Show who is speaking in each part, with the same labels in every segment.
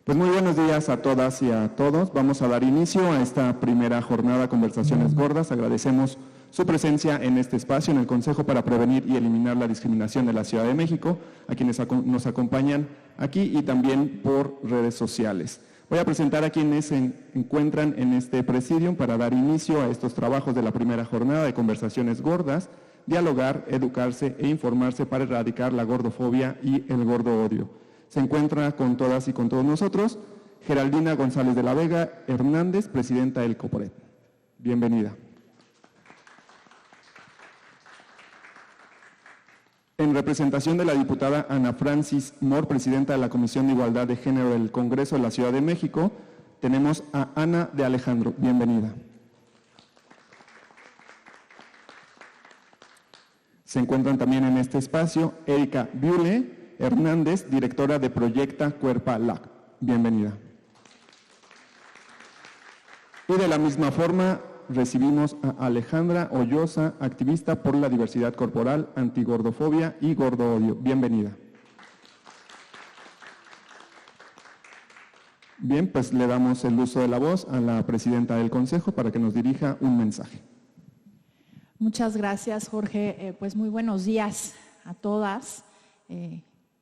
Speaker 1: Pues muy buenos días a todas y a todos. Vamos a dar inicio a esta primera jornada Conversaciones Gordas. Agradecemos su presencia en este espacio, en el Consejo para Prevenir y Eliminar la Discriminación de la Ciudad de México, a quienes nos acompañan aquí y también por redes sociales. Voy a presentar a quienes se encuentran en este presidium para dar inicio a estos trabajos de la primera jornada de Conversaciones Gordas: dialogar, educarse e informarse para erradicar la gordofobia y el gordo odio. Se encuentra con todas y con todos nosotros Geraldina González de la Vega Hernández, presidenta del Coporet. Bienvenida. En representación de la diputada Ana Francis Moore, presidenta de la Comisión de Igualdad de Género del Congreso de la Ciudad de México, tenemos a Ana de Alejandro. Bienvenida. Se encuentran también en este espacio Erika Biule Hernández, directora de Proyecta Cuerpa LAC. Bienvenida. Y de la misma forma recibimos a Alejandra Ollosa, activista por la diversidad corporal, antigordofobia y gordo odio. Bienvenida. Bien, pues le damos el uso de la voz a la presidenta del Consejo para que nos dirija un mensaje.
Speaker 2: Muchas gracias, Jorge. Pues muy buenos días a todas.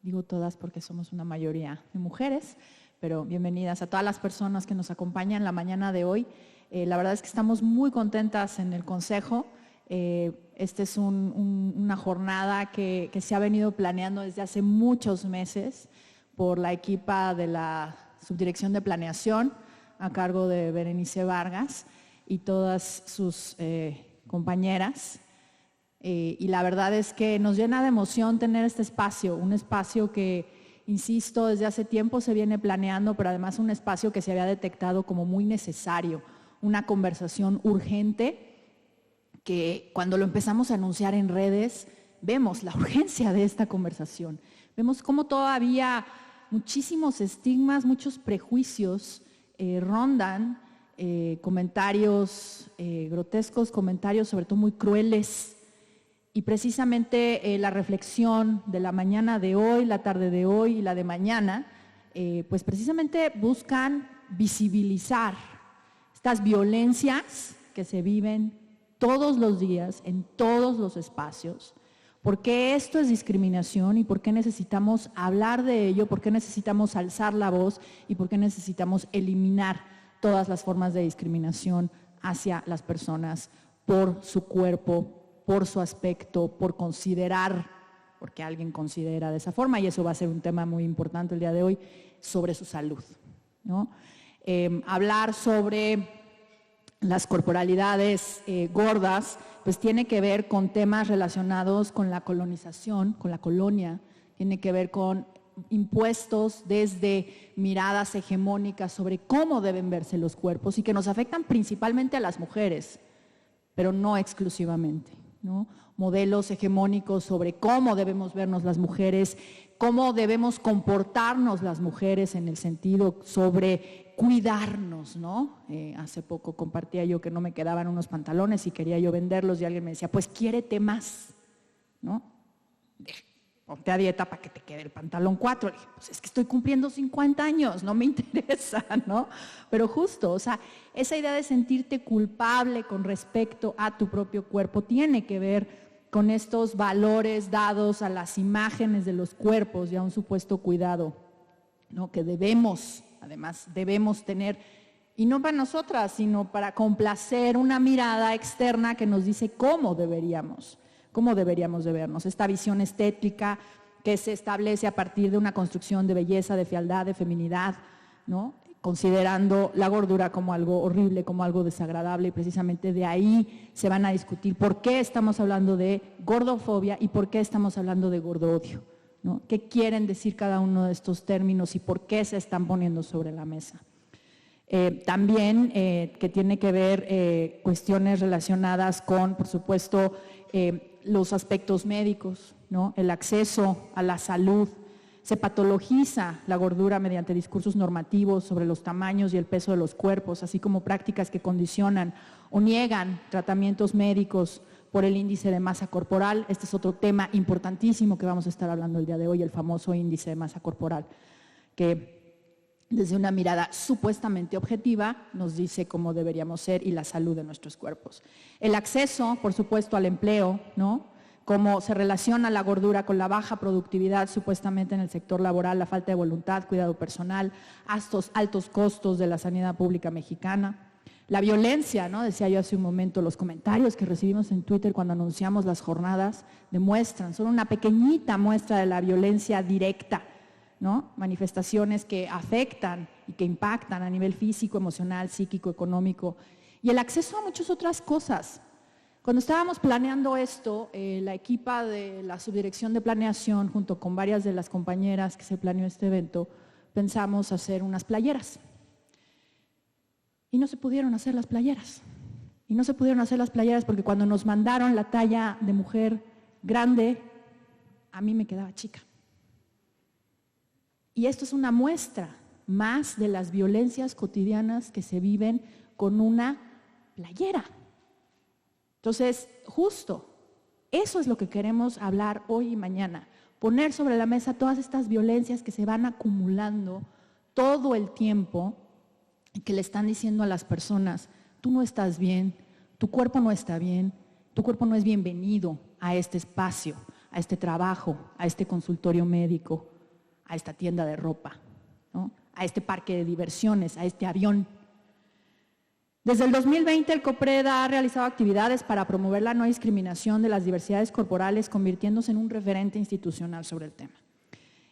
Speaker 2: Digo todas porque somos una mayoría de mujeres, pero bienvenidas a todas las personas que nos acompañan la mañana de hoy. La verdad es que estamos muy contentas en el Consejo. Esta es una jornada que se ha venido planeando desde hace muchos meses por la equipa de la Subdirección de Planeación a cargo de Berenice Vargas y todas sus compañeras. Y la verdad es que nos llena de emoción tener este espacio, un espacio que, insisto, desde hace tiempo se viene planeando, pero además un espacio que se había detectado como muy necesario, una conversación urgente que cuando lo empezamos a anunciar en redes, vemos la urgencia de esta conversación. Vemos cómo todavía muchísimos estigmas, muchos prejuicios rondan, comentarios grotescos, comentarios sobre todo muy crueles. Y precisamente la reflexión de la mañana de hoy, la tarde de hoy y la de mañana, pues precisamente buscan visibilizar estas violencias que se viven todos los días, en todos los espacios. ¿Por qué esto es discriminación y por qué necesitamos hablar de ello? ¿Por qué necesitamos alzar la voz? ¿Y por qué necesitamos eliminar todas las formas de discriminación hacia las personas por su cuerpo, por su aspecto, por considerar, porque alguien considera de esa forma, y eso va a ser un tema muy importante el día de hoy, sobre su salud, ¿no? Hablar sobre las corporalidades gordas, pues tiene que ver con temas relacionados con la colonización, con la colonia, tiene que ver con impuestos desde miradas hegemónicas sobre cómo deben verse los cuerpos y que nos afectan principalmente a las mujeres, pero no exclusivamente, ¿no? Modelos hegemónicos sobre cómo debemos vernos las mujeres, cómo debemos comportarnos las mujeres en el sentido sobre cuidarnos, ¿no? Hace poco compartía yo que no me quedaban unos pantalones y quería yo venderlos y alguien me decía, pues quiérete más, ¿no? Ponte a dieta para que te quede el pantalón 4. Le dije, pues es que estoy cumpliendo 50 años, no me interesa, ¿no? Pero justo, o sea, esa idea de sentirte culpable con respecto a tu propio cuerpo tiene que ver con estos valores dados a las imágenes de los cuerpos y a un supuesto cuidado, ¿no? Que debemos, además, debemos tener, y no para nosotras, sino para complacer una mirada externa que nos dice cómo deberíamos de vernos. Esta visión estética que se establece a partir de una construcción de belleza, de fealdad, de feminidad, ¿no? Considerando la gordura como algo horrible, como algo desagradable, y precisamente de ahí se van a discutir por qué estamos hablando de gordofobia y por qué estamos hablando de gordo-odio, ¿no? ¿Qué quieren decir cada uno de estos términos y por qué se están poniendo sobre la mesa? También que tiene que ver cuestiones relacionadas con, por supuesto, los aspectos médicos, ¿no? El acceso a la salud. Se patologiza la gordura mediante discursos normativos sobre los tamaños y el peso de los cuerpos, así como prácticas que condicionan o niegan tratamientos médicos por el índice de masa corporal. Este es otro tema importantísimo que vamos a estar hablando el día de hoy, el famoso índice de masa corporal, que desde una mirada supuestamente objetiva, nos dice cómo deberíamos ser y la salud de nuestros cuerpos. El acceso, por supuesto, al empleo, ¿no? Cómo se relaciona la gordura con la baja productividad supuestamente en el sector laboral, la falta de voluntad, cuidado personal, altos costos de la sanidad pública mexicana. La violencia, ¿no? Decía yo hace un momento, los comentarios que recibimos en Twitter cuando anunciamos las jornadas demuestran, son una pequeñita muestra de la violencia directa, ¿no? Manifestaciones que afectan y que impactan a nivel físico, emocional, psíquico, económico, y el acceso a muchas otras cosas. Cuando estábamos planeando esto, la equipa de la Subdirección de Planeación, junto con varias de las compañeras que se planeó este evento, pensamos hacer unas playeras. Y no se pudieron hacer las playeras. Y no se pudieron hacer las playeras porque cuando nos mandaron la talla de mujer grande, a mí me quedaba chica. Y esto es una muestra más de las violencias cotidianas que se viven con una playera. Entonces, justo, eso es lo que queremos hablar hoy y mañana. Poner sobre la mesa todas estas violencias que se van acumulando todo el tiempo y que le están diciendo a las personas, tú no estás bien, tu cuerpo no está bien, tu cuerpo no es bienvenido a este espacio, a este trabajo, a este consultorio médico, a esta tienda de ropa, ¿no? A este parque de diversiones, a este avión. Desde el 2020 el COPRED ha realizado actividades para promover la no discriminación de las diversidades corporales, convirtiéndose en un referente institucional sobre el tema.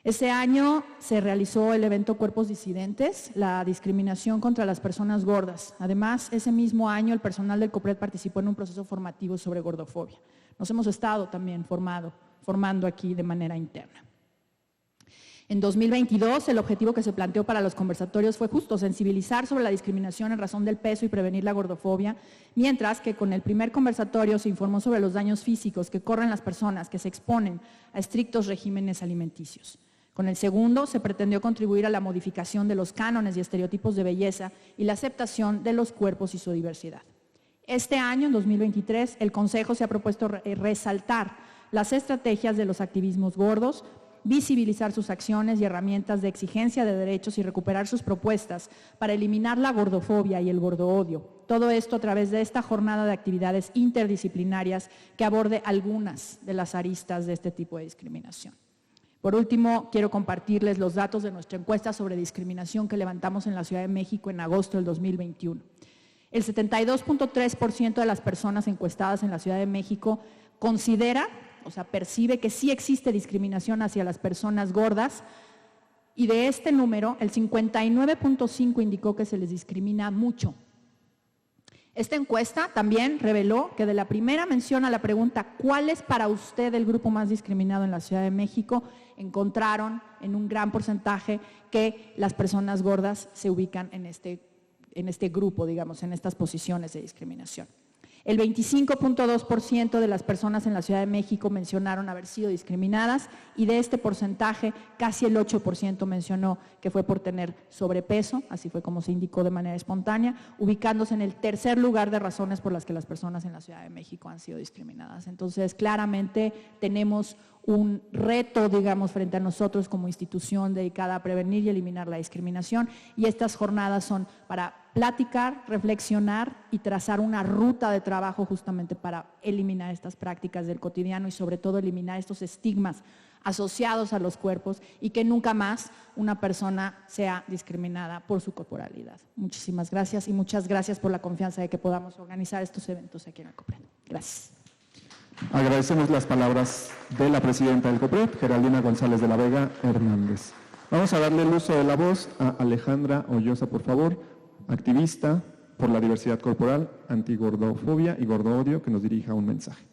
Speaker 2: Ese año se realizó el evento Cuerpos Disidentes, la discriminación contra las personas gordas. Además, ese mismo año el personal del COPRED participó en un proceso formativo sobre gordofobia. Nos hemos estado también formando aquí de manera interna. En 2022, el objetivo que se planteó para los conversatorios fue justo sensibilizar sobre la discriminación en razón del peso y prevenir la gordofobia, mientras que con el primer conversatorio se informó sobre los daños físicos que corren las personas que se exponen a estrictos regímenes alimenticios. Con el segundo, se pretendió contribuir a la modificación de los cánones y estereotipos de belleza y la aceptación de los cuerpos y su diversidad. Este año, en 2023, el Consejo se ha propuesto resaltar las estrategias de los activismos gordos, visibilizar sus acciones y herramientas de exigencia de derechos y recuperar sus propuestas para eliminar la gordofobia y el gordoodio. Todo esto a través de esta jornada de actividades interdisciplinarias que aborde algunas de las aristas de este tipo de discriminación. Por último, quiero compartirles los datos de nuestra encuesta sobre discriminación que levantamos en la Ciudad de México en agosto del 2021. El 72.3% de las personas encuestadas en la Ciudad de México considera, o sea, percibe que sí existe discriminación hacia las personas gordas, y de este número, el 59.5% indicó que se les discrimina mucho. Esta encuesta también reveló que de la primera mención a la pregunta ¿cuál es para usted el grupo más discriminado en la Ciudad de México?, encontraron en un gran porcentaje que las personas gordas se ubican en este grupo, digamos, en estas posiciones de discriminación. El 25.2% de las personas en la Ciudad de México mencionaron haber sido discriminadas, y de este porcentaje casi el 8% mencionó que fue por tener sobrepeso, así fue como se indicó de manera espontánea, ubicándose en el tercer lugar de razones por las que las personas en la Ciudad de México han sido discriminadas. Entonces, claramente tenemos un reto, digamos, frente a nosotros como institución dedicada a prevenir y eliminar la discriminación, y estas jornadas son para platicar, reflexionar y trazar una ruta de trabajo justamente para eliminar estas prácticas del cotidiano y sobre todo eliminar estos estigmas asociados a los cuerpos y que nunca más una persona sea discriminada por su corporalidad. Muchísimas gracias y muchas gracias por la confianza de que podamos organizar estos eventos aquí en el COPRED. Gracias.
Speaker 1: Agradecemos las palabras de la presidenta del COPRED, Geraldina González de la Vega Hernández. Vamos a darle el uso de la voz a Alejandra Ollosa, por favor, activista por la diversidad corporal, antigordofobia y gordoodio, que nos dirija un mensaje.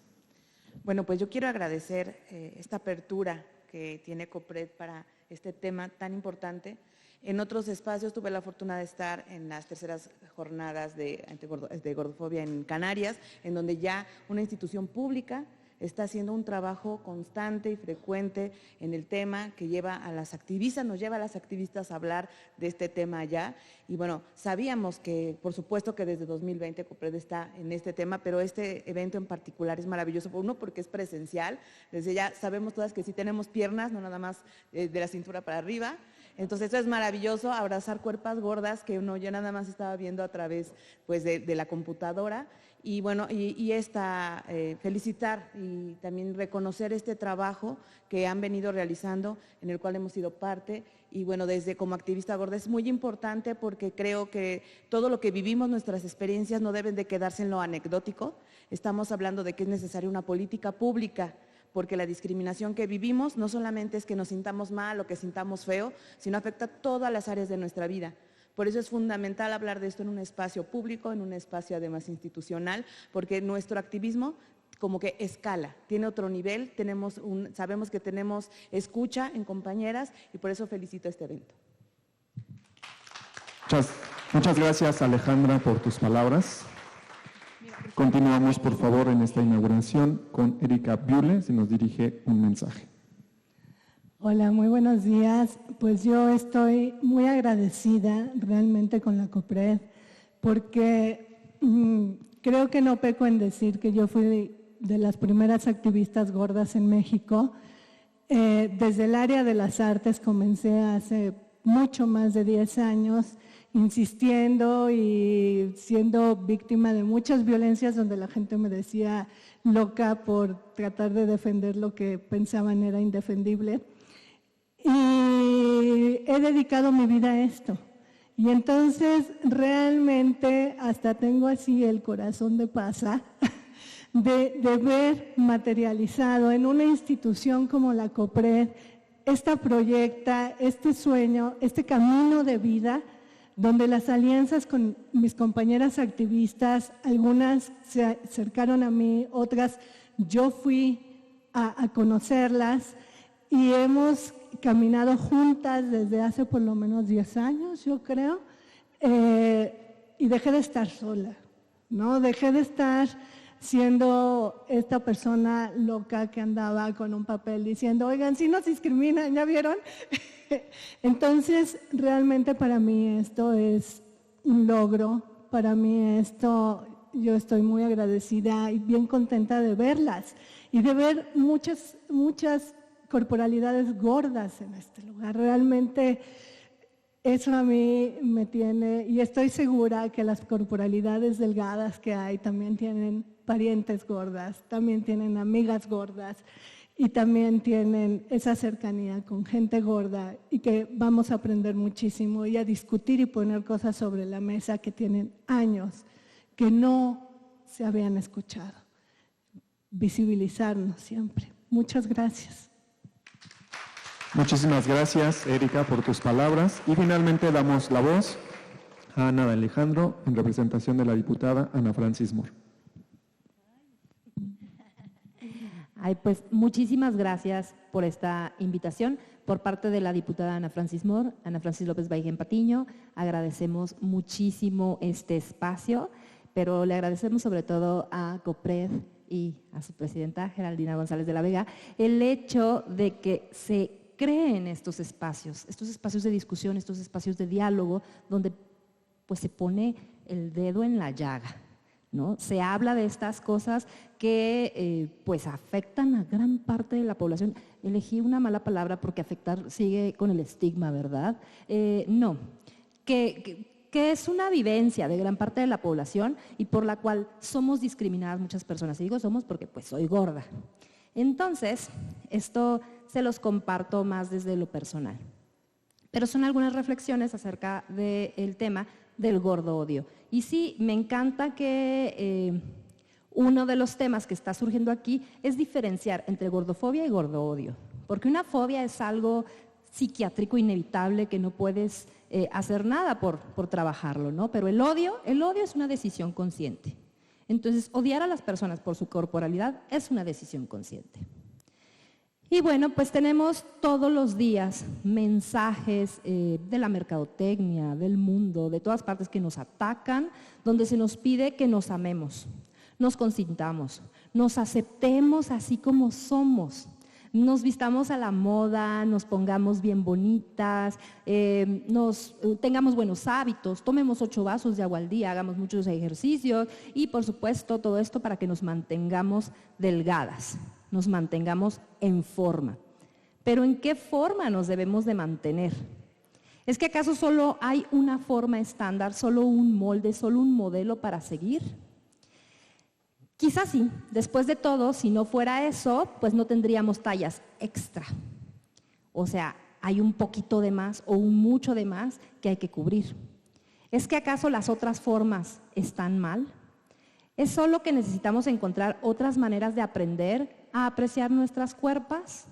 Speaker 3: Bueno, pues yo quiero agradecer esta apertura que tiene COPRED para este tema tan importante. En otros espacios tuve la fortuna de estar en las terceras jornadas de gordofobia en Canarias, en donde ya una institución pública está haciendo un trabajo constante y frecuente en el tema que lleva a las activistas, nos lleva a las activistas a hablar de este tema ya. Y bueno, sabíamos que, por supuesto que desde 2020 COPRED está en este tema, pero este evento en particular es maravilloso, uno porque es presencial, desde ya sabemos todas que sí tenemos piernas, no nada más de la cintura para arriba, Entonces, eso es maravilloso, abrazar cuerpas gordas que yo nada más estaba viendo a través pues, de la computadora. Y bueno, felicitar y también reconocer este trabajo que han venido realizando, en el cual hemos sido parte. Y bueno, desde como activista gorda es muy importante porque creo que todo lo que vivimos, nuestras experiencias no deben de quedarse en lo anecdótico. Estamos hablando de que es necesaria una política pública, porque la discriminación que vivimos no solamente es que nos sintamos mal o que sintamos feo, sino afecta todas las áreas de nuestra vida. Por eso es fundamental hablar de esto en un espacio público, en un espacio además institucional, porque nuestro activismo como que escala, tiene otro nivel, sabemos que tenemos escucha en compañeras y por eso felicito este evento.
Speaker 1: Muchas gracias, Alejandra, por tus palabras. Continuamos, por favor, en esta inauguración con Erika Biule, se nos dirige un mensaje.
Speaker 4: Hola, muy buenos días. Pues yo estoy muy agradecida realmente con la COPRED porque creo que no peco en decir que yo fui de las primeras activistas gordas en México. Desde el área de las artes comencé hace mucho más de 10 años insistiendo y siendo víctima de muchas violencias donde la gente me decía loca por tratar de defender lo que pensaban era indefendible. Y he dedicado mi vida a esto. Y entonces realmente hasta tengo así el corazón de pasa de ver materializado en una institución como la COPRED esta proyecta, este sueño, este camino de vida donde las alianzas con mis compañeras activistas, algunas se acercaron a mí, otras yo fui a conocerlas y hemos caminado juntas desde hace por lo menos 10 años, yo creo, y dejé de estar sola, ¿no? Dejé de estar siendo esta persona loca que andaba con un papel diciendo, oigan, si nos discriminan, ¿ya vieron? Entonces, realmente para mí esto es un logro, para mí esto, yo estoy muy agradecida y bien contenta de verlas y de ver muchas corporalidades gordas en este lugar. Realmente eso a mí me tiene, y estoy segura que las corporalidades delgadas que hay también tienen parientes gordas, también tienen amigas gordas y también tienen esa cercanía con gente gorda y que vamos a aprender muchísimo y a discutir y poner cosas sobre la mesa que tienen años que no se habían escuchado. Visibilizarnos siempre. Muchas gracias.
Speaker 1: Muchísimas gracias, Erika, por tus palabras. Y finalmente damos la voz a Ana de Alejandro en representación de la diputada Ana Francis Moore.
Speaker 5: Ay, pues muchísimas gracias por esta invitación por parte de la diputada Ana Francis Moore, Ana Francis López Baigén Patiño. Agradecemos muchísimo este espacio, pero le agradecemos sobre todo a COPRED y a su presidenta Geraldina González de la Vega el hecho de que se creen estos espacios de discusión, estos espacios de diálogo, donde pues se pone el dedo en la llaga, ¿no? Se habla de estas cosas que pues afectan a gran parte de la población. Elegí una mala palabra porque afectar sigue con el estigma, ¿verdad? No, que es una vivencia de gran parte de la población y por la cual somos discriminadas muchas personas. Y digo somos porque pues soy gorda. Entonces, esto se los comparto más desde lo personal. Pero son algunas reflexiones acerca del tema del gordo odio. Y sí, me encanta que uno de los temas que está surgiendo aquí es diferenciar entre gordofobia y gordo odio. Porque una fobia es algo psiquiátrico inevitable que no puedes hacer nada por trabajarlo, ¿no? Pero el odio es una decisión consciente. Entonces, odiar a las personas por su corporalidad es una decisión consciente. Y bueno, pues tenemos todos los días mensajes de la mercadotecnia, del mundo, de todas partes que nos atacan, donde se nos pide que nos amemos, nos consintamos, nos aceptemos así como somos, nos vistamos a la moda, nos pongamos bien bonitas, tengamos buenos hábitos, tomemos 8 vasos de agua al día, hagamos muchos ejercicios y por supuesto todo esto para que nos mantengamos delgadas, nos mantengamos en forma. Pero ¿en qué forma nos debemos de mantener? ¿Es que acaso solo hay una forma estándar, solo un molde, solo un modelo para seguir? Quizás sí. Después de todo, si no fuera eso, pues no tendríamos tallas extra. O sea, hay un poquito de más o un mucho de más que hay que cubrir. ¿Es que acaso las otras formas están mal? ¿Es solo que necesitamos encontrar otras maneras de aprender a apreciar nuestras cuerpas?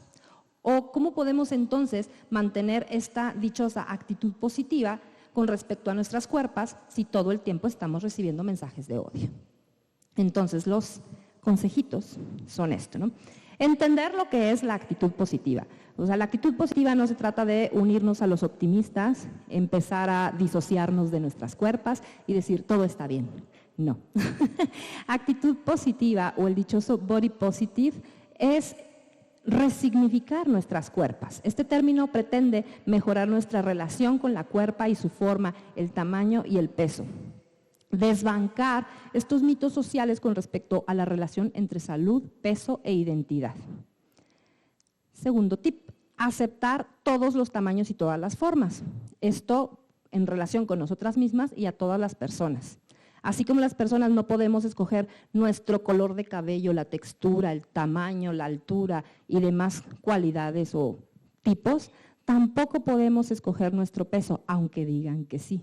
Speaker 5: ¿O cómo podemos entonces mantener esta dichosa actitud positiva con respecto a nuestras cuerpas si todo el tiempo estamos recibiendo mensajes de odio? Entonces, los consejitos son esto, ¿no? Entender lo que es la actitud positiva. O sea, la actitud positiva no se trata de unirnos a los optimistas, empezar a disociarnos de nuestras cuerpas y decir todo está bien. No. Actitud positiva o el dichoso body positive es resignificar nuestras cuerpas. Este término pretende mejorar nuestra relación con la cuerpa y su forma, el tamaño y el peso. Desbancar estos mitos sociales con respecto a la relación entre salud, peso e identidad. Segundo tip, aceptar todos los tamaños y todas las formas. Esto en relación con nosotras mismas y a todas las personas. Así como las personas no podemos escoger nuestro color de cabello, la textura, el tamaño, la altura y demás cualidades o tipos, tampoco podemos escoger nuestro peso, aunque digan que sí.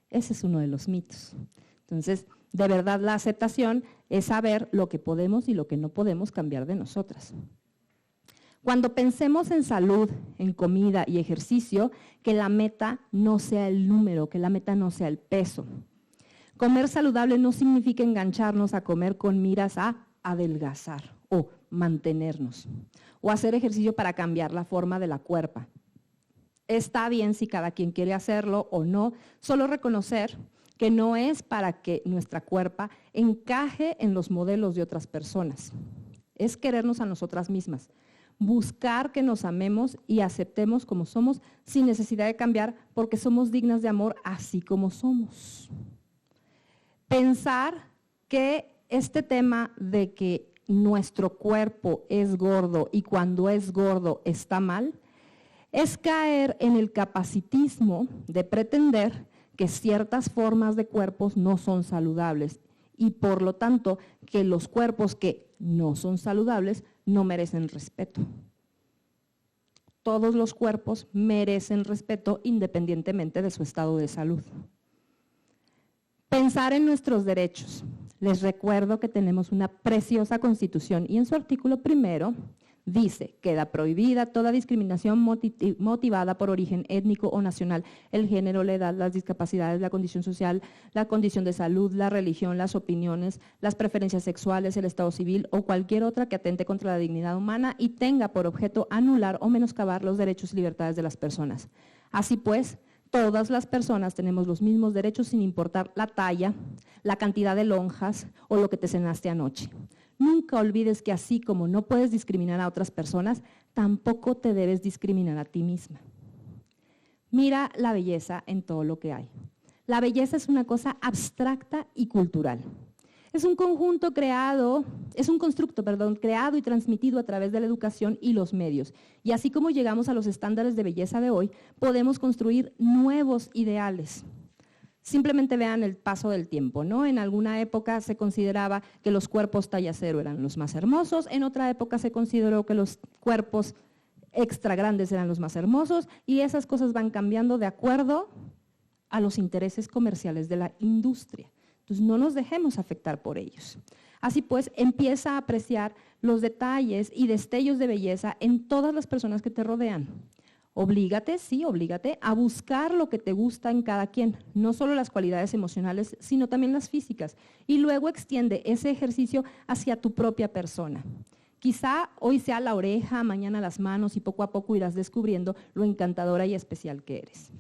Speaker 5: Ese es uno de los mitos. Entonces, de verdad la aceptación es saber lo que podemos y lo que no podemos cambiar de nosotras. Cuando pensemos en salud, en comida y ejercicio, que la meta no sea el número, que la meta no sea el peso. Comer saludable no significa engancharnos a comer con miras a adelgazar o mantenernos, o hacer ejercicio para cambiar la forma de la cuerpa. Está bien si cada quien quiere hacerlo o no, solo reconocer que no es para que nuestra cuerpa encaje en los modelos de otras personas. Es querernos a nosotras mismas, buscar que nos amemos y aceptemos como somos sin necesidad de cambiar porque somos dignas de amor así como somos. Pensar que este tema de que nuestro cuerpo es gordo y cuando es gordo está mal, es caer en el capacitismo de pretender que ciertas formas de cuerpos no son saludables y por lo tanto que los cuerpos que no son saludables no merecen respeto. Todos los cuerpos merecen respeto independientemente de su estado de salud. Pensar en nuestros derechos. Les recuerdo que tenemos una preciosa Constitución y en su artículo 1 dice, queda prohibida toda discriminación motivada por origen étnico o nacional, el género, la edad, las discapacidades, la condición social, la condición de salud, la religión, las opiniones, las preferencias sexuales, el estado civil o cualquier otra que atente contra la dignidad humana y tenga por objeto anular o menoscabar los derechos y libertades de las personas. Así pues, todas las personas tenemos los mismos derechos sin importar la talla, la cantidad de lonjas o lo que te cenaste anoche. Nunca olvides que así como no puedes discriminar a otras personas, tampoco te debes discriminar a ti misma. Mira la belleza en todo lo que hay. La belleza es una cosa abstracta y cultural. Es un constructo creado y transmitido a través de la educación y los medios. Y así como llegamos a los estándares de belleza de hoy, podemos construir nuevos ideales. Simplemente vean el paso del tiempo, ¿no? En alguna época se consideraba que los cuerpos talla cero eran los más hermosos, en otra época se consideró que los cuerpos extra grandes eran los más hermosos y esas cosas van cambiando de acuerdo a los intereses comerciales de la industria. Entonces no nos dejemos afectar por ellos. Así pues, empieza a apreciar los detalles y destellos de belleza en todas las personas que te rodean. Oblígate a buscar lo que te gusta en cada quien, no solo las cualidades emocionales, sino también las físicas. Y luego extiende ese ejercicio hacia tu propia persona. Quizá hoy sea la oreja, mañana las manos y poco a poco irás descubriendo lo encantadora y especial que eres.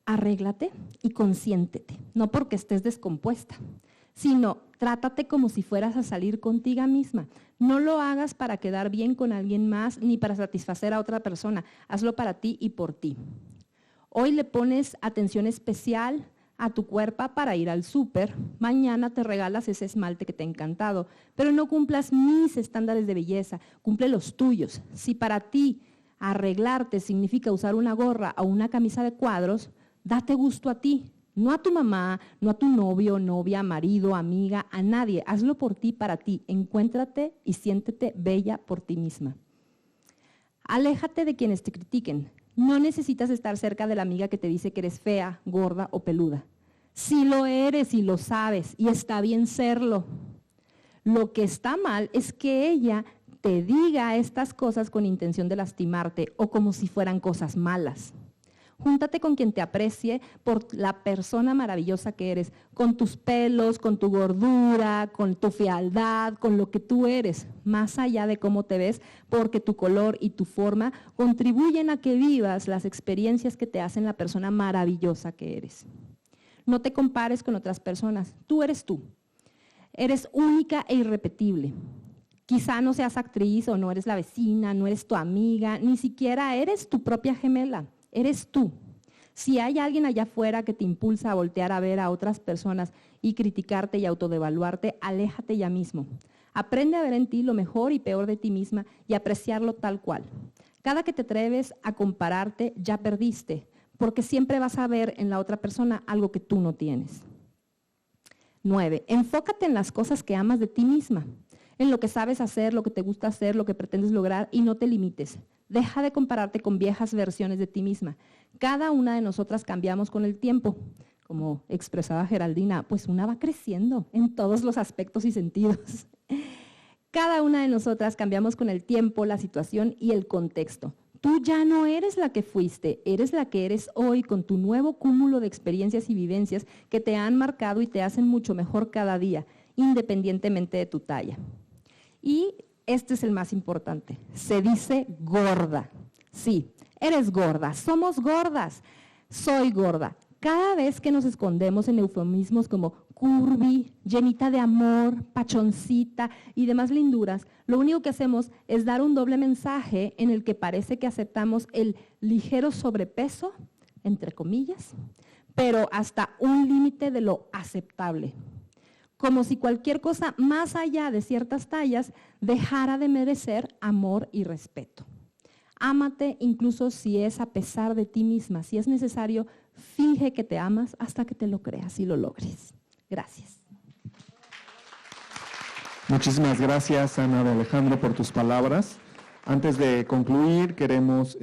Speaker 5: Arréglate y consiéntete, no porque estés descompuesta, sino trátate como si fueras a salir contigo misma. No lo hagas para quedar bien con alguien más ni para satisfacer a otra persona, hazlo para ti y por ti. Hoy le pones atención especial a tu cuerpo para ir al súper, mañana te regalas ese esmalte que te ha encantado, pero no cumplas mis estándares de belleza, cumple los tuyos. Si para ti arreglarte significa usar una gorra o una camisa de cuadros, date gusto a ti, no a tu mamá, no a tu novio, novia, marido, amiga, a nadie. Hazlo por ti, para ti. Encuéntrate y siéntete bella por ti misma. Aléjate de quienes te critiquen. No necesitas estar cerca de la amiga que te dice que eres fea, gorda o peluda. Sí lo eres y lo sabes, y está bien serlo. Lo que está mal es que ella te diga estas cosas con intención de lastimarte o como si fueran cosas malas. Júntate con quien te aprecie por la persona maravillosa que eres, con tus pelos, con tu gordura, con tu fealdad, con lo que tú eres, más allá de cómo te ves, porque tu color y tu forma contribuyen a que vivas las experiencias que te hacen la persona maravillosa que eres. No te compares con otras personas, tú eres tú. Eres única e irrepetible. Quizá no seas actriz o no eres la vecina, no eres tu amiga, ni siquiera eres tu propia gemela. Eres tú. Si hay alguien allá afuera que te impulsa a voltear a ver a otras personas y criticarte y autodevaluarte, aléjate ya mismo. Aprende a ver en ti lo mejor y peor de ti misma y apreciarlo tal cual. Cada que te atreves a compararte, ya perdiste, porque siempre vas a ver en la otra persona algo que tú no tienes. 9. Enfócate en las cosas que amas de ti misma, en lo que sabes hacer, lo que te gusta hacer, lo que pretendes lograr y no te limites. Deja de compararte con viejas versiones de ti misma. Cada una de nosotras cambiamos con el tiempo. Como expresaba Geraldina, pues una va creciendo en todos los aspectos y sentidos. Cada una de nosotras cambiamos con el tiempo, la situación y el contexto. Tú ya no eres la que fuiste, eres la que eres hoy con tu nuevo cúmulo de experiencias y vivencias que te han marcado y te hacen mucho mejor cada día, independientemente de tu talla. Y este es el más importante, se dice gorda. Sí, eres gorda, somos gordas, soy gorda. Cada vez que nos escondemos en eufemismos como curvy, llenita de amor, pachoncita y demás linduras, lo único que hacemos es dar un doble mensaje en el que parece que aceptamos el ligero sobrepeso, entre comillas, pero hasta un límite de lo aceptable. Como si cualquier cosa más allá de ciertas tallas dejara de merecer amor y respeto. Ámate incluso si es a pesar de ti misma. Si es necesario, finge que te amas hasta que te lo creas y lo logres. Gracias.
Speaker 1: Muchísimas gracias, Ana de Alejandro, por tus palabras. Antes de concluir, queremos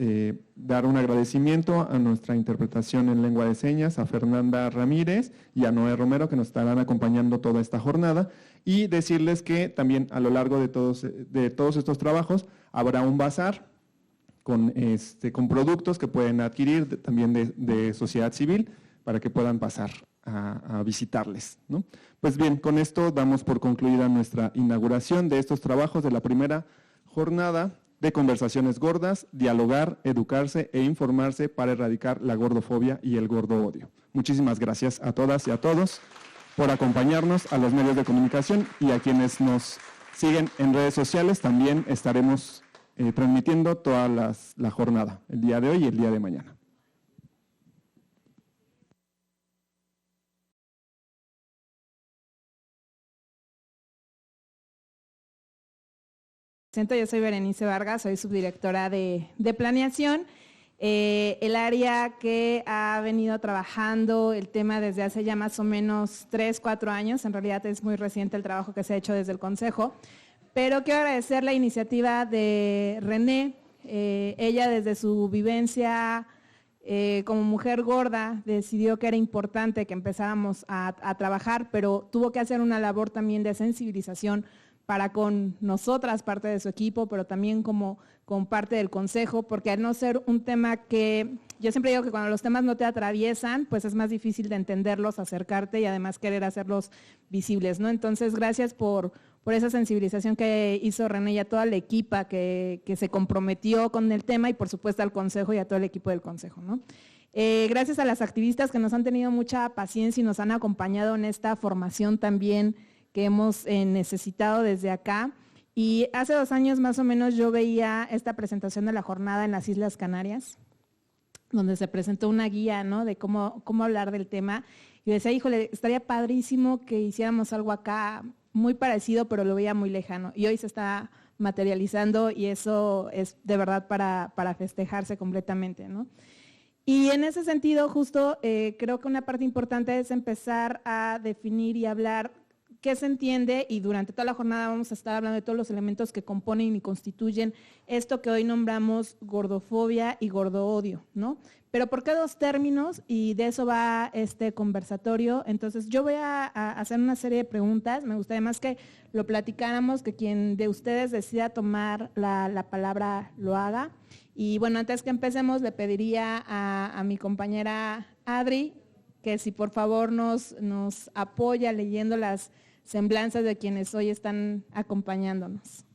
Speaker 1: dar un agradecimiento a nuestra interpretación en lengua de señas, a Fernanda Ramírez y a Noé Romero, que nos estarán acompañando toda esta jornada, y decirles que también a lo largo de todos estos trabajos habrá un bazar con productos que pueden adquirir también de sociedad civil para que puedan pasar a visitarles, ¿no? Pues bien, con esto damos por concluida nuestra inauguración de estos trabajos de la primera jornada de Conversaciones Gordas, dialogar, educarse e informarse para erradicar la gordofobia y el gordo odio. Muchísimas gracias a todas y a todos por acompañarnos, a los medios de comunicación y a quienes nos siguen en redes sociales. También estaremos transmitiendo toda la jornada, el día de hoy y el día de mañana.
Speaker 6: Yo soy Berenice Vargas, soy subdirectora de planeación, el área que ha venido trabajando el tema desde hace ya más o menos 3, 4 años, en realidad es muy reciente el trabajo que se ha hecho desde el Consejo, pero quiero agradecer la iniciativa de René, ella desde su vivencia como mujer gorda decidió que era importante que empezáramos a trabajar, pero tuvo que hacer una labor también de sensibilización para con nosotras, parte de su equipo, pero también como con parte del Consejo, porque al no ser un tema que, yo siempre digo que cuando los temas no te atraviesan, pues es más difícil de entenderlos, acercarte y además querer hacerlos visibles, ¿no? Entonces, gracias por esa sensibilización que hizo René y a toda la equipa que se comprometió con el tema y por supuesto al Consejo y a todo el equipo del Consejo, ¿no? Gracias a las activistas que nos han tenido mucha paciencia y nos han acompañado en esta formación también que hemos necesitado desde acá. Y hace 2 años más o menos yo veía esta presentación de la jornada en las Islas Canarias, donde se presentó una guía, ¿no?, de cómo hablar del tema. Y decía, híjole, estaría padrísimo que hiciéramos algo acá muy parecido, pero lo veía muy lejano. Y hoy se está materializando y eso es de verdad para festejarse completamente, ¿no? Y en ese sentido, justo creo que una parte importante es empezar a definir y hablar qué se entiende, y durante toda la jornada vamos a estar hablando de todos los elementos que componen y constituyen esto que hoy nombramos gordofobia y gordoodio, ¿no? Pero ¿por qué dos términos? Y de eso va este conversatorio. Entonces yo voy a hacer una serie de preguntas. Me gustaría más que lo platicáramos, que quien de ustedes decida tomar la palabra lo haga. Y bueno, antes que empecemos le pediría a mi compañera Adri que si por favor nos apoya leyendo las semblanzas de quienes hoy están acompañándonos.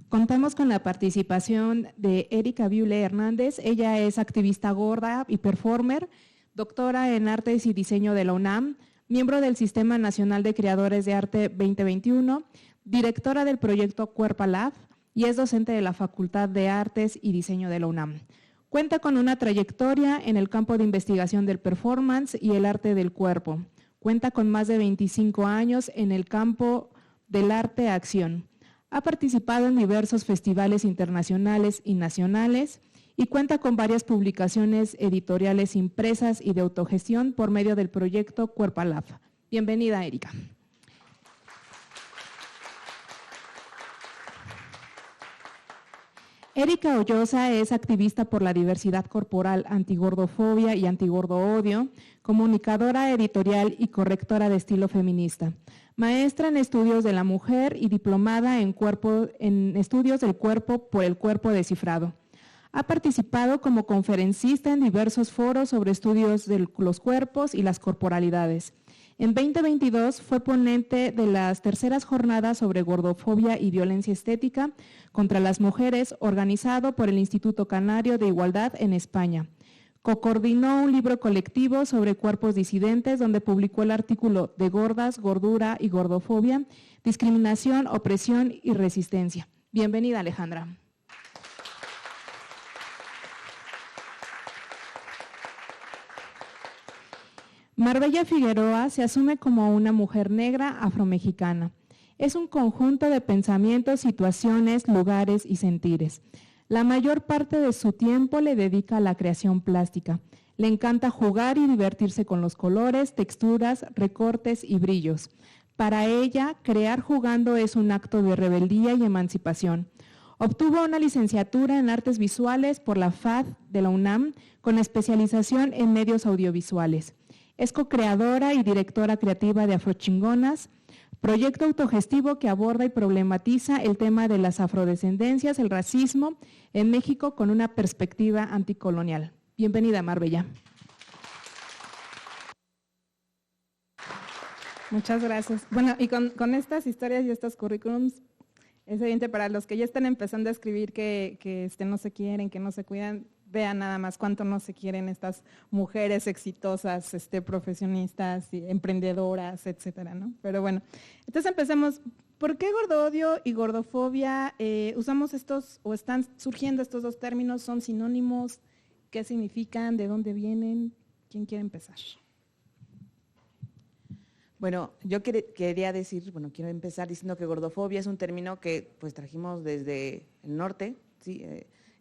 Speaker 7: Contamos con la participación de Erika Viule Hernández. Ella es activista gorda y performer, doctora en Artes y Diseño de la UNAM, miembro del Sistema Nacional de Creadores de Arte 2021, directora del proyecto Cuerpa Lab y es docente de la Facultad de Artes y Diseño de la UNAM. Cuenta con una trayectoria en el campo de investigación del performance y el arte del cuerpo. Cuenta con más de 25 años en el campo del arte-acción. Ha participado en diversos festivales internacionales y nacionales y cuenta con varias publicaciones editoriales impresas y de autogestión por medio del proyecto Cuerpa Lab. Bienvenida, Erika. Erika Ollosa es activista por la diversidad corporal, antigordofobia y antigordoodio, comunicadora editorial y correctora de estilo feminista, maestra en estudios de la mujer y diplomada en estudios del cuerpo por el cuerpo descifrado. Ha participado como conferencista en diversos foros sobre estudios de los cuerpos y las corporalidades. En 2022 fue ponente de las terceras jornadas sobre gordofobia y violencia estética contra las mujeres, organizado por el Instituto Canario de Igualdad en España. Co-coordinó un libro colectivo sobre cuerpos disidentes donde publicó el artículo de Gordas, Gordura y Gordofobia, Discriminación, Opresión y Resistencia. Bienvenida, Alejandra. Marbella Figueroa se asume como una mujer negra afromexicana. Es un conjunto de pensamientos, situaciones, lugares y sentires. La mayor parte de su tiempo le dedica a la creación plástica. Le encanta jugar y divertirse con los colores, texturas, recortes y brillos. Para ella, crear jugando es un acto de rebeldía y emancipación. Obtuvo una licenciatura en Artes Visuales por la FAD de la UNAM con especialización en medios audiovisuales. Es co-creadora y directora creativa de Afrochingonas, proyecto autogestivo que aborda y problematiza el tema de las afrodescendencias, el racismo en México con una perspectiva anticolonial. Bienvenida, Marbella.
Speaker 6: Muchas gracias. Bueno, y con estas historias y estos currículums, es evidente para los que ya están empezando a escribir que no se quieren, que no se cuidan, vean nada más cuánto no se quieren estas mujeres exitosas, profesionistas, y emprendedoras, etcétera, ¿no? Pero bueno, entonces empecemos. ¿Por qué gordoodio y gordofobia usamos estos, o están surgiendo estos dos términos? ¿Son sinónimos? ¿Qué significan? ¿De dónde vienen? ¿Quién quiere empezar?
Speaker 3: Bueno, yo quiero empezar diciendo que gordofobia es un término que pues trajimos desde el norte, ¿sí?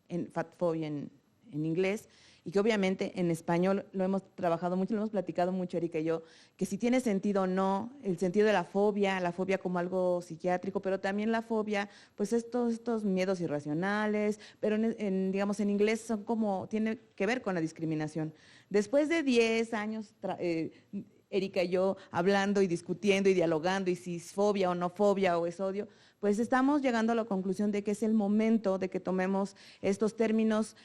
Speaker 3: En fatfobia en inglés, y que obviamente en español lo hemos trabajado mucho, lo hemos platicado mucho Erika y yo, que si tiene sentido o no, el sentido de la fobia como algo psiquiátrico, pero también la fobia, pues estos miedos irracionales, pero digamos en inglés son tiene que ver con la discriminación. Después de 10 años Erika y yo hablando y discutiendo y dialogando, y si es fobia o no fobia o es odio, pues estamos llegando a la conclusión de que es el momento de que tomemos estos términos,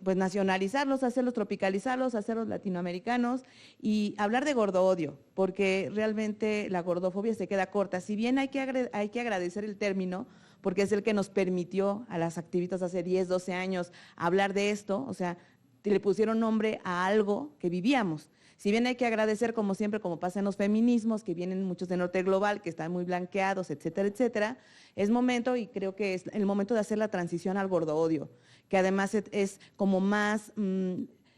Speaker 3: pues nacionalizarlos, hacerlos tropicalizarlos, hacerlos latinoamericanos y hablar de gordoodio, porque realmente la gordofobia se queda corta. Si bien hay que agradecer el término, porque es el que nos permitió a las activistas hace 10, 12 años hablar de esto, o sea, le pusieron nombre a algo que vivíamos. Si bien hay que agradecer, como siempre, como pasa en los feminismos, que vienen muchos de Norte Global, que están muy blanqueados, etcétera, etcétera, es momento, y creo que es el momento de hacer la transición al gordoodio, que además es como más,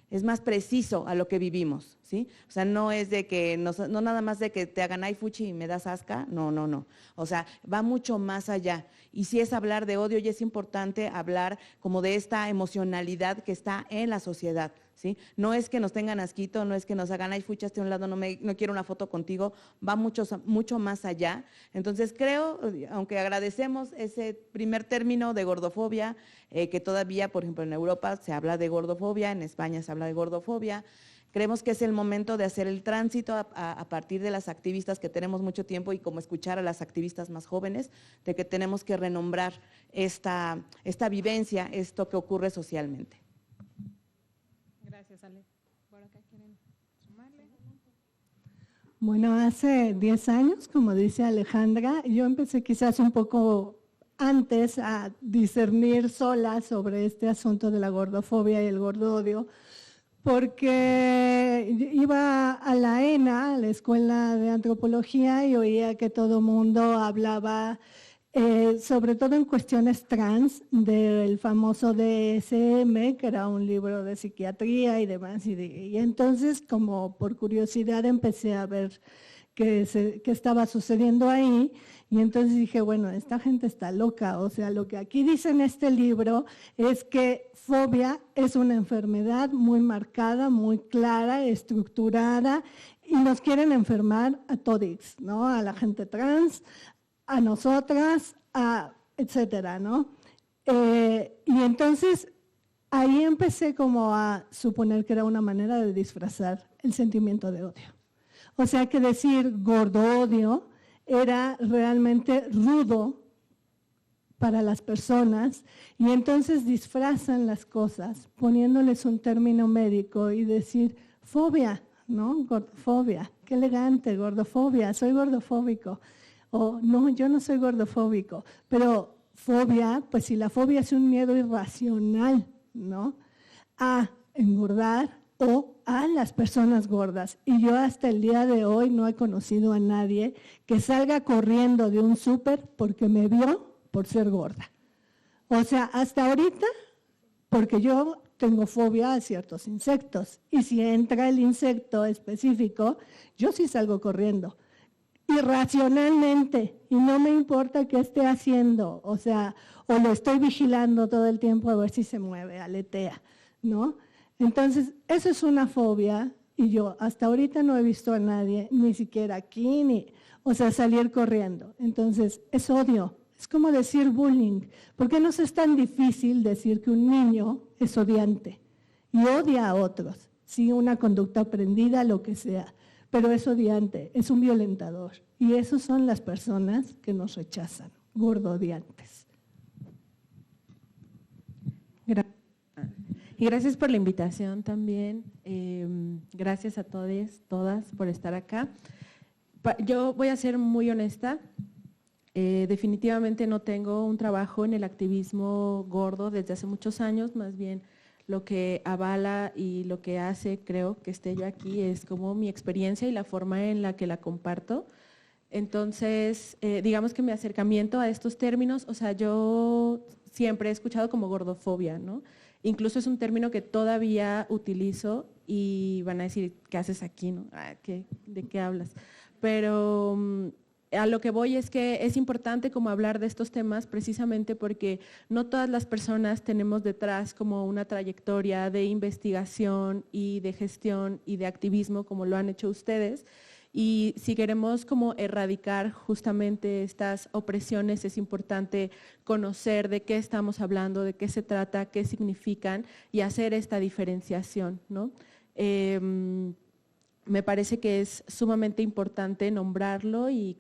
Speaker 3: es más preciso a lo que vivimos, ¿sí? O sea, no es de que, no nada más de que te hagan ay fuchi y me das asca, no. O sea, va mucho más allá. Y sí es hablar de odio y es importante hablar como de esta emocionalidad que está en la sociedad, ¿sí? No es que nos tengan asquito, no es que nos hagan ay fuchi, hazte a un lado, no quiero una foto contigo, va mucho más allá. Entonces creo, aunque agradecemos ese primer término de gordofobia, que todavía, por ejemplo, en Europa se habla de gordofobia, en España se habla de gordofobia. Creemos que es el momento de hacer el tránsito a partir de las activistas que tenemos mucho tiempo y como escuchar a las activistas más jóvenes, de que tenemos que renombrar esta vivencia, esto que ocurre socialmente.
Speaker 6: Gracias, Ale. ¿Por acá quieren sumarle?
Speaker 4: Bueno, hace 10 años, como dice Alejandra, yo empecé quizás un poco antes a discernir sola sobre este asunto de la gordofobia y el gordodio, porque iba a la ENA, a la Escuela de Antropología, y oía que todo mundo hablaba, sobre todo en cuestiones trans, del famoso DSM, que era un libro de psiquiatría y demás. Y entonces, como por curiosidad, empecé a ver qué estaba sucediendo ahí, y entonces dije, bueno, esta gente está loca. O sea, lo que aquí dice en este libro es que fobia es una enfermedad muy marcada, muy clara, estructurada, y nos quieren enfermar a todos, ¿no? A la gente trans, a nosotras, etcétera, ¿no? Y entonces ahí empecé como a suponer que era una manera de disfrazar el sentimiento de odio. O sea que decir gordo-odio era realmente rudo para las personas, y entonces disfrazan las cosas poniéndoles un término médico y decir fobia, ¿no? Gordofobia, qué elegante, gordofobia, soy gordofóbico. O no, yo no soy gordofóbico, pero fobia, pues si la fobia es un miedo irracional, ¿no? A engordar o a las personas gordas. Y yo hasta el día de hoy no he conocido a nadie que salga corriendo de un súper porque me vio por ser gorda. O sea, hasta ahorita, porque yo tengo fobia a ciertos insectos, y si entra el insecto específico, yo sí salgo corriendo, irracionalmente, y no me importa qué esté haciendo, o sea, o lo estoy vigilando todo el tiempo a ver si se mueve, aletea, ¿no? Entonces, eso es una fobia, y yo hasta ahorita no he visto a nadie, ni siquiera aquí, o sea, salir corriendo. Entonces, es odio. Es como decir bullying. ¿Por qué nos es tan difícil decir que un niño es odiante y odia a otros? Sí, una conducta aprendida, lo que sea, pero es odiante, es un violentador. Y esas son las personas que nos rechazan, gordo-odiantes.
Speaker 8: Y gracias por la invitación también. Gracias a todos, todas por estar acá. Yo voy a ser muy honesta. Definitivamente no tengo un trabajo en el activismo gordo desde hace muchos años, más bien lo que avala y lo que hace, creo, que esté yo aquí es como mi experiencia y la forma en la que la comparto. Entonces, digamos que mi acercamiento a estos términos, o sea, yo siempre he escuchado como gordofobia, ¿no? Incluso es un término que todavía utilizo y van a decir, ¿qué haces aquí, no? ¿De qué hablas? Pero a lo que voy es que es importante como hablar de estos temas precisamente porque no todas las personas tenemos detrás como una trayectoria de investigación y de gestión y de activismo como lo han hecho ustedes. Y si queremos como erradicar justamente estas opresiones, es importante conocer de qué estamos hablando, de qué se trata, qué significan y hacer esta diferenciación, ¿no? Me parece que es sumamente importante nombrarlo y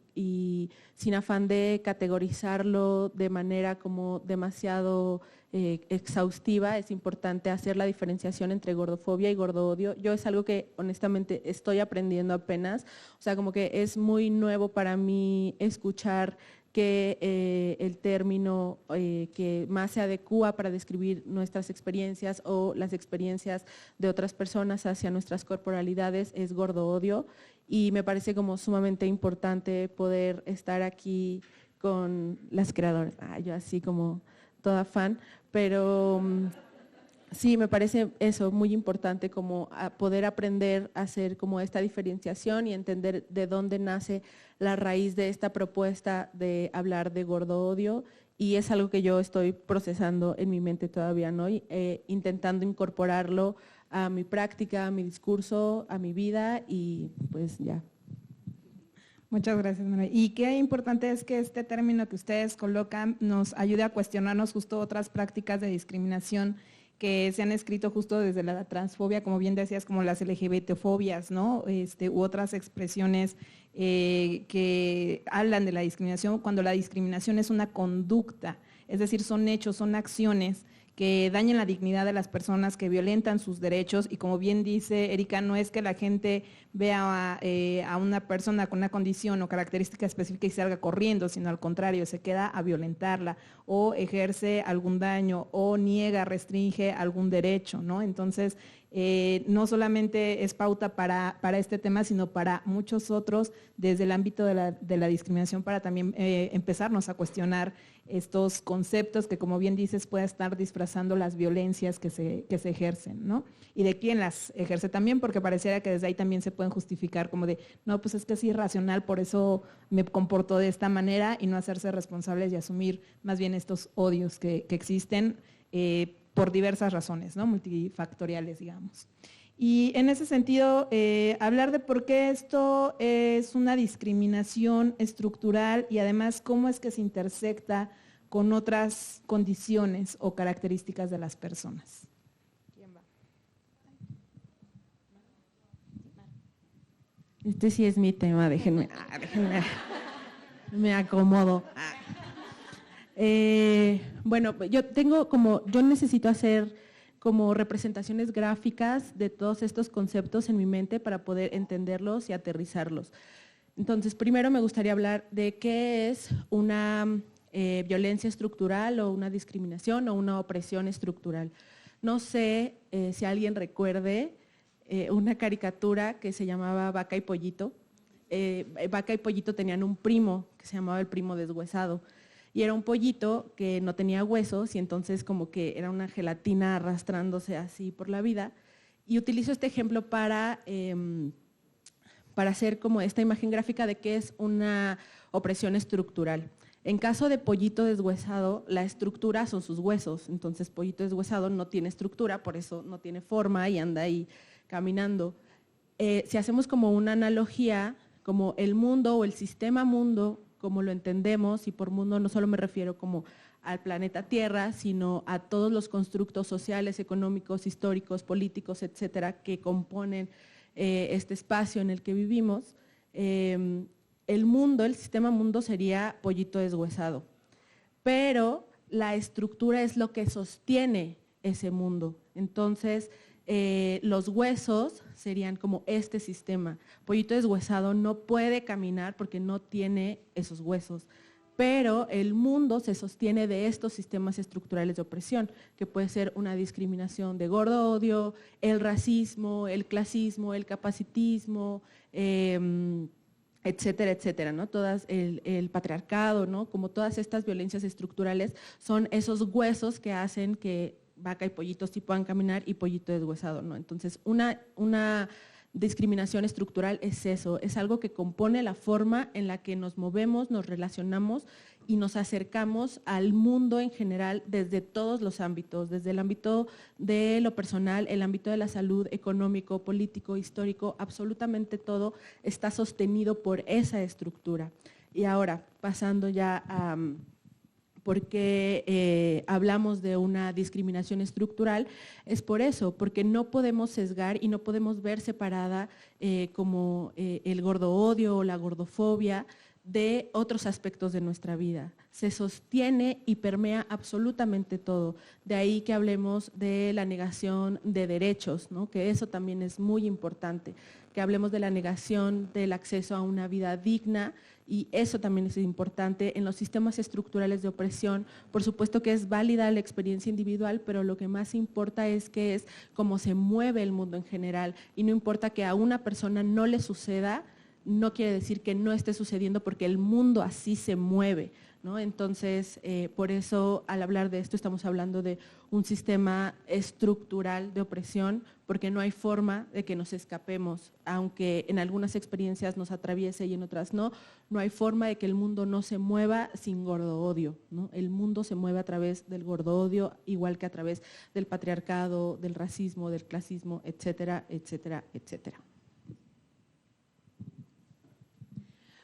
Speaker 8: sin afán de categorizarlo de manera como demasiado exhaustiva, es importante hacer la diferenciación entre gordofobia y gordoodio. Yo es algo que honestamente estoy aprendiendo apenas, o sea, como que es muy nuevo para mí escuchar que el término que más se adecúa para describir nuestras experiencias o las experiencias de otras personas hacia nuestras corporalidades es gordoodio, y me parece como sumamente importante poder estar aquí con las creadoras. Yo así como toda fan, pero Sí, me parece eso muy importante, como a poder aprender a hacer como esta diferenciación y entender de dónde nace la raíz de esta propuesta de hablar de gordo odio, y es algo que yo estoy procesando en mi mente todavía, ¿no? Intentando incorporarlo a mi práctica, a mi discurso, a mi vida, y pues ya.
Speaker 6: Muchas gracias, Manuel. Y qué importante es que este término que ustedes colocan nos ayude a cuestionarnos justo otras prácticas de discriminación que se han escrito justo desde la transfobia, como bien decías, como las LGBTfobias, ¿no? U otras expresiones que hablan de la discriminación, cuando la discriminación es una conducta, es decir, son hechos, son acciones que dañan la dignidad de las personas, que violentan sus derechos, y como bien dice Erika, no es que la gente vea a una persona con una condición o característica específica y salga corriendo, sino al contrario, se queda a violentarla o ejerce algún daño o niega, restringe algún derecho, ¿no? Entonces, no solamente es pauta para este tema, sino para muchos otros desde el ámbito de la discriminación, para también empezarnos a cuestionar estos conceptos que, como bien dices, pueden estar disfrazando las violencias que se ejercen, ¿no? Y de quién las ejerce también, porque pareciera que desde ahí también se pueden justificar como de, no, pues es que es irracional, por eso me comporto de esta manera, y no hacerse responsables y asumir más bien estos odios que existen por diversas razones, ¿no? Multifactoriales, digamos. Y en ese sentido, hablar de por qué esto es una discriminación estructural y además cómo es que se intersecta con otras condiciones o características de las personas. ¿Quién va?
Speaker 8: Este sí es mi tema, déjenme me acomodo. Bueno, yo necesito hacer como representaciones gráficas de todos estos conceptos en mi mente para poder entenderlos y aterrizarlos. Entonces, primero me gustaría hablar de qué es una violencia estructural o una discriminación o una opresión estructural. No sé si alguien recuerde una caricatura que se llamaba Vaca y Pollito. Vaca y Pollito tenían un primo que se llamaba el primo deshuesado. Y era un pollito que no tenía huesos y entonces como que era una gelatina arrastrándose así por la vida. Y utilizo este ejemplo para hacer como esta imagen gráfica de qué es una opresión estructural. En caso de pollito deshuesado, la estructura son sus huesos. Entonces pollito deshuesado no tiene estructura, por eso no tiene forma y anda ahí caminando. Si hacemos como una analogía, como el mundo o el sistema mundo, como lo entendemos, y por mundo no solo me refiero como al planeta Tierra, sino a todos los constructos sociales, económicos, históricos, políticos, etcétera, que componen este espacio en el que vivimos. El mundo, el sistema mundo sería pollito deshuesado, pero la estructura es lo que sostiene ese mundo. Entonces, los huesos serían como este sistema. Pollito deshuesado no puede caminar porque no tiene esos huesos, pero el mundo se sostiene de estos sistemas estructurales de opresión, que puede ser una discriminación de gordo odio, el racismo, el clasismo, el capacitismo, etcétera, etcétera, ¿no? Todas el patriarcado, ¿no? Como todas estas violencias estructurales son esos huesos que hacen que Vaca y Pollito sí puedan caminar y Pollito deshuesado, ¿no? Entonces, una discriminación estructural es eso, es algo que compone la forma en la que nos movemos, nos relacionamos y nos acercamos al mundo en general desde todos los ámbitos, desde el ámbito de lo personal, el ámbito de la salud, económico, político, histórico, absolutamente todo está sostenido por esa estructura. Y ahora, pasando ya a por qué hablamos de una discriminación estructural, es por eso, porque no podemos sesgar y no podemos ver separada como el gordo odio o la gordofobia de otros aspectos de nuestra vida. Se sostiene y permea absolutamente todo. De ahí que hablemos de la negación de derechos, ¿no? Que eso también es muy importante, que hablemos de la negación del acceso a una vida digna, y eso también es importante en los sistemas estructurales de opresión. Por supuesto que es válida la experiencia individual, pero lo que más importa es que es cómo se mueve el mundo en general, y no importa que a una persona no le suceda, no quiere decir que no esté sucediendo porque el mundo así se mueve, ¿no? Entonces, por eso al hablar de esto estamos hablando de un sistema estructural de opresión, porque no hay forma de que nos escapemos, aunque en algunas experiencias nos atraviese y en otras no hay forma de que el mundo no se mueva sin gordo odio, ¿no? El mundo se mueve a través del gordo odio, igual que a través del patriarcado, del racismo, del clasismo, etcétera, etcétera, etcétera.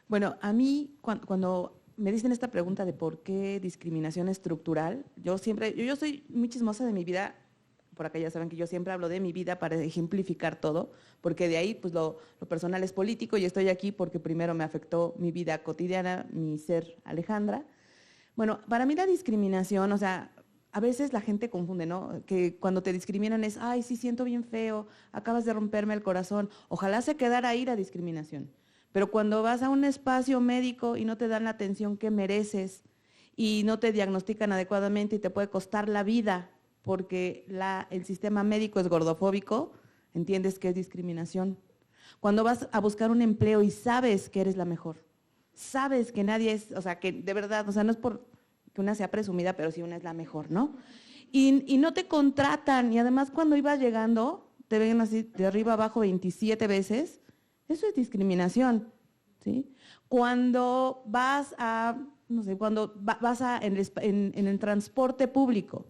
Speaker 3: Bueno, a mí cuando me dicen esta pregunta de por qué discriminación estructural, yo soy muy chismosa de mi vida, por acá ya saben que yo siempre hablo de mi vida para ejemplificar todo, porque de ahí pues lo personal es político, y estoy aquí porque primero me afectó mi vida cotidiana, mi ser Alejandra. Bueno, para mí la discriminación, o sea, a veces la gente confunde, ¿no? Que cuando te discriminan es, ay, sí, siento bien feo, acabas de romperme el corazón. Ojalá se quedara ahí la discriminación. Pero cuando vas a un espacio médico y no te dan la atención que mereces y no te diagnostican adecuadamente y te puede costar la vida porque el sistema médico es gordofóbico, entiendes que es discriminación. Cuando vas a buscar un empleo y sabes que eres la mejor, sabes que nadie es, o sea, que de verdad, o sea, no es por que una sea presumida, pero sí una es la mejor, ¿no? Y no te contratan, y además cuando ibas llegando, te ven así de arriba abajo 27 veces. Eso es discriminación, ¿sí? Cuando vas a, no sé, en el transporte público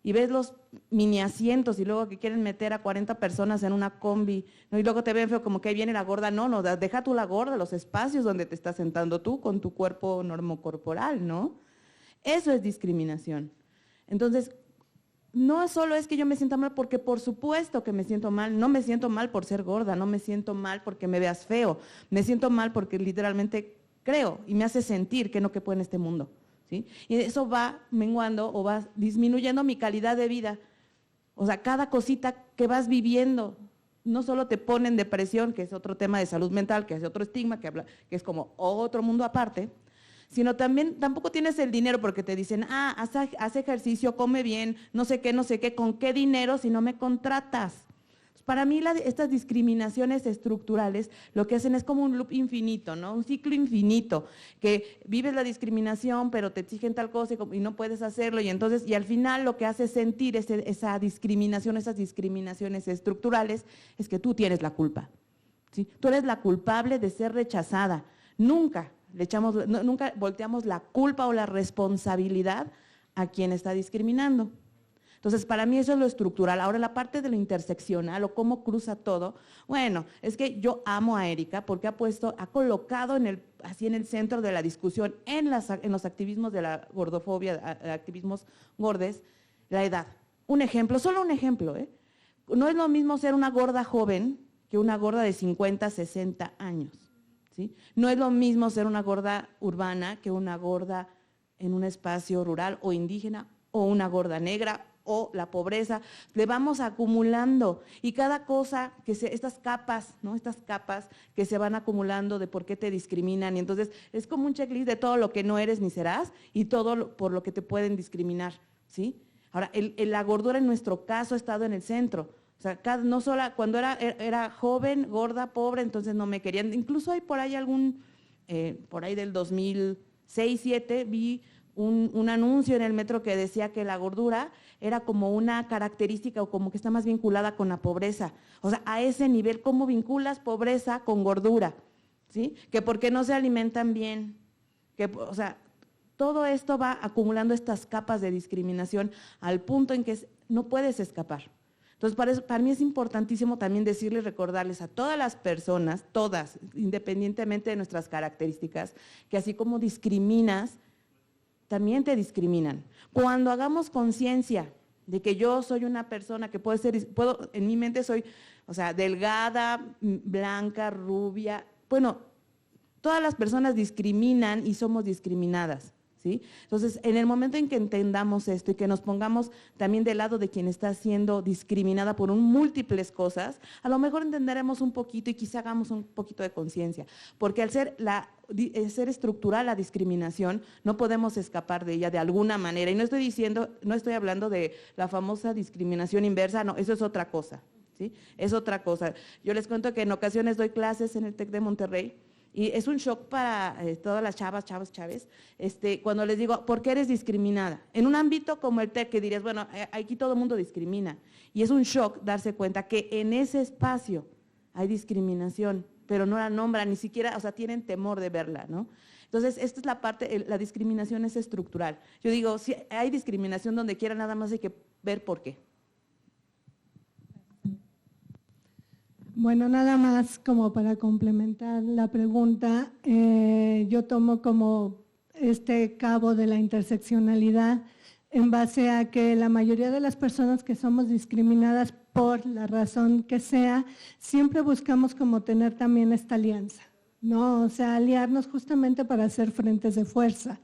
Speaker 3: y ves los mini asientos y luego que quieren meter a 40 personas en una combi, ¿no? Y luego te ven feo como que ahí viene la gorda, no, deja tú la gorda, los espacios donde te estás sentando tú con tu cuerpo normocorporal, ¿no? Eso es discriminación. Entonces, no solo es que yo me sienta mal, porque por supuesto que me siento mal, no me siento mal por ser gorda, no me siento mal porque me veas feo, me siento mal porque literalmente creo y me hace sentir que no quepo en este mundo, ¿sí? Y eso va menguando o va disminuyendo mi calidad de vida. O sea, cada cosita que vas viviendo, no solo te pone en depresión, que es otro tema de salud mental, que es otro estigma, que es como otro mundo aparte, sino también tampoco tienes el dinero porque te dicen, haz ejercicio, come bien, no sé qué, ¿con qué dinero si no me contratas? Para mí estas discriminaciones estructurales lo que hacen es como un loop infinito, ¿no? Un ciclo infinito, que vives la discriminación pero te exigen tal cosa y no puedes hacerlo, y entonces, y al final lo que hace sentir esa discriminación, esas discriminaciones estructurales, es que tú tienes la culpa, ¿sí? Tú eres la culpable de ser rechazada. Nunca volteamos la culpa o la responsabilidad a quien está discriminando. Entonces, para mí eso es lo estructural. Ahora, la parte de lo interseccional o cómo cruza todo, bueno, es que yo amo a Erika porque ha colocado así en el centro de la discusión en los activismos de la gordofobia, activismos gordes, la edad. Un ejemplo, solo un ejemplo, ¿eh? No es lo mismo ser una gorda joven que una gorda de 50, 60 años. ¿Sí? No es lo mismo ser una gorda urbana que una gorda en un espacio rural o indígena, o una gorda negra, o la pobreza. Le vamos acumulando, y cada cosa, estas capas, ¿no? Estas capas que se van acumulando de por qué te discriminan, y entonces es como un checklist de todo lo que no eres ni serás y todo por lo que te pueden discriminar, ¿sí? Ahora, la gordura en nuestro caso ha estado en el centro. O sea, no solo cuando era joven, gorda, pobre, entonces no me querían. Incluso hay por ahí por ahí del 2006-2007, vi un anuncio en el metro que decía que la gordura era como una característica o como que está más vinculada con la pobreza. O sea, a ese nivel, ¿cómo vinculas pobreza con gordura? ¿Sí? Que porque no se alimentan bien. O sea, todo esto va acumulando estas capas de discriminación al punto en que no puedes escapar. Entonces, para mí es importantísimo también decirles, recordarles a todas las personas, todas, independientemente de nuestras características, que así como discriminas, también te discriminan. Cuando hagamos conciencia de que yo soy una persona que en mi mente soy, o sea, delgada, blanca, rubia, bueno, todas las personas discriminan y somos discriminadas. ¿Sí? Entonces, en el momento en que entendamos esto y que nos pongamos también del lado de quien está siendo discriminada por múltiples cosas, a lo mejor entenderemos un poquito y quizá hagamos un poquito de conciencia, porque al ser estructural la discriminación, no podemos escapar de ella de alguna manera. Y no estoy hablando de la famosa discriminación inversa, no, eso es otra cosa, ¿sí? Es otra cosa. Yo les cuento que en ocasiones doy clases en el TEC de Monterrey, Y es un shock para todas las chavas, chaves, cuando les digo, ¿por qué eres discriminada? En un ámbito como el TEC, que dirías, bueno, aquí todo el mundo discrimina. Y es un shock darse cuenta que en ese espacio hay discriminación, pero no la nombran, ni siquiera, o sea, tienen temor de verla, ¿no? Entonces, esta es la parte, la discriminación es estructural. Yo digo, si hay discriminación donde quiera, nada más hay que ver por qué.
Speaker 4: Bueno, nada más como para complementar la pregunta, yo tomo como este cabo de la interseccionalidad en base a que la mayoría de las personas que somos discriminadas por la razón que sea, siempre buscamos como tener también esta alianza, ¿no? O sea, aliarnos justamente para hacer frentes de fuerza.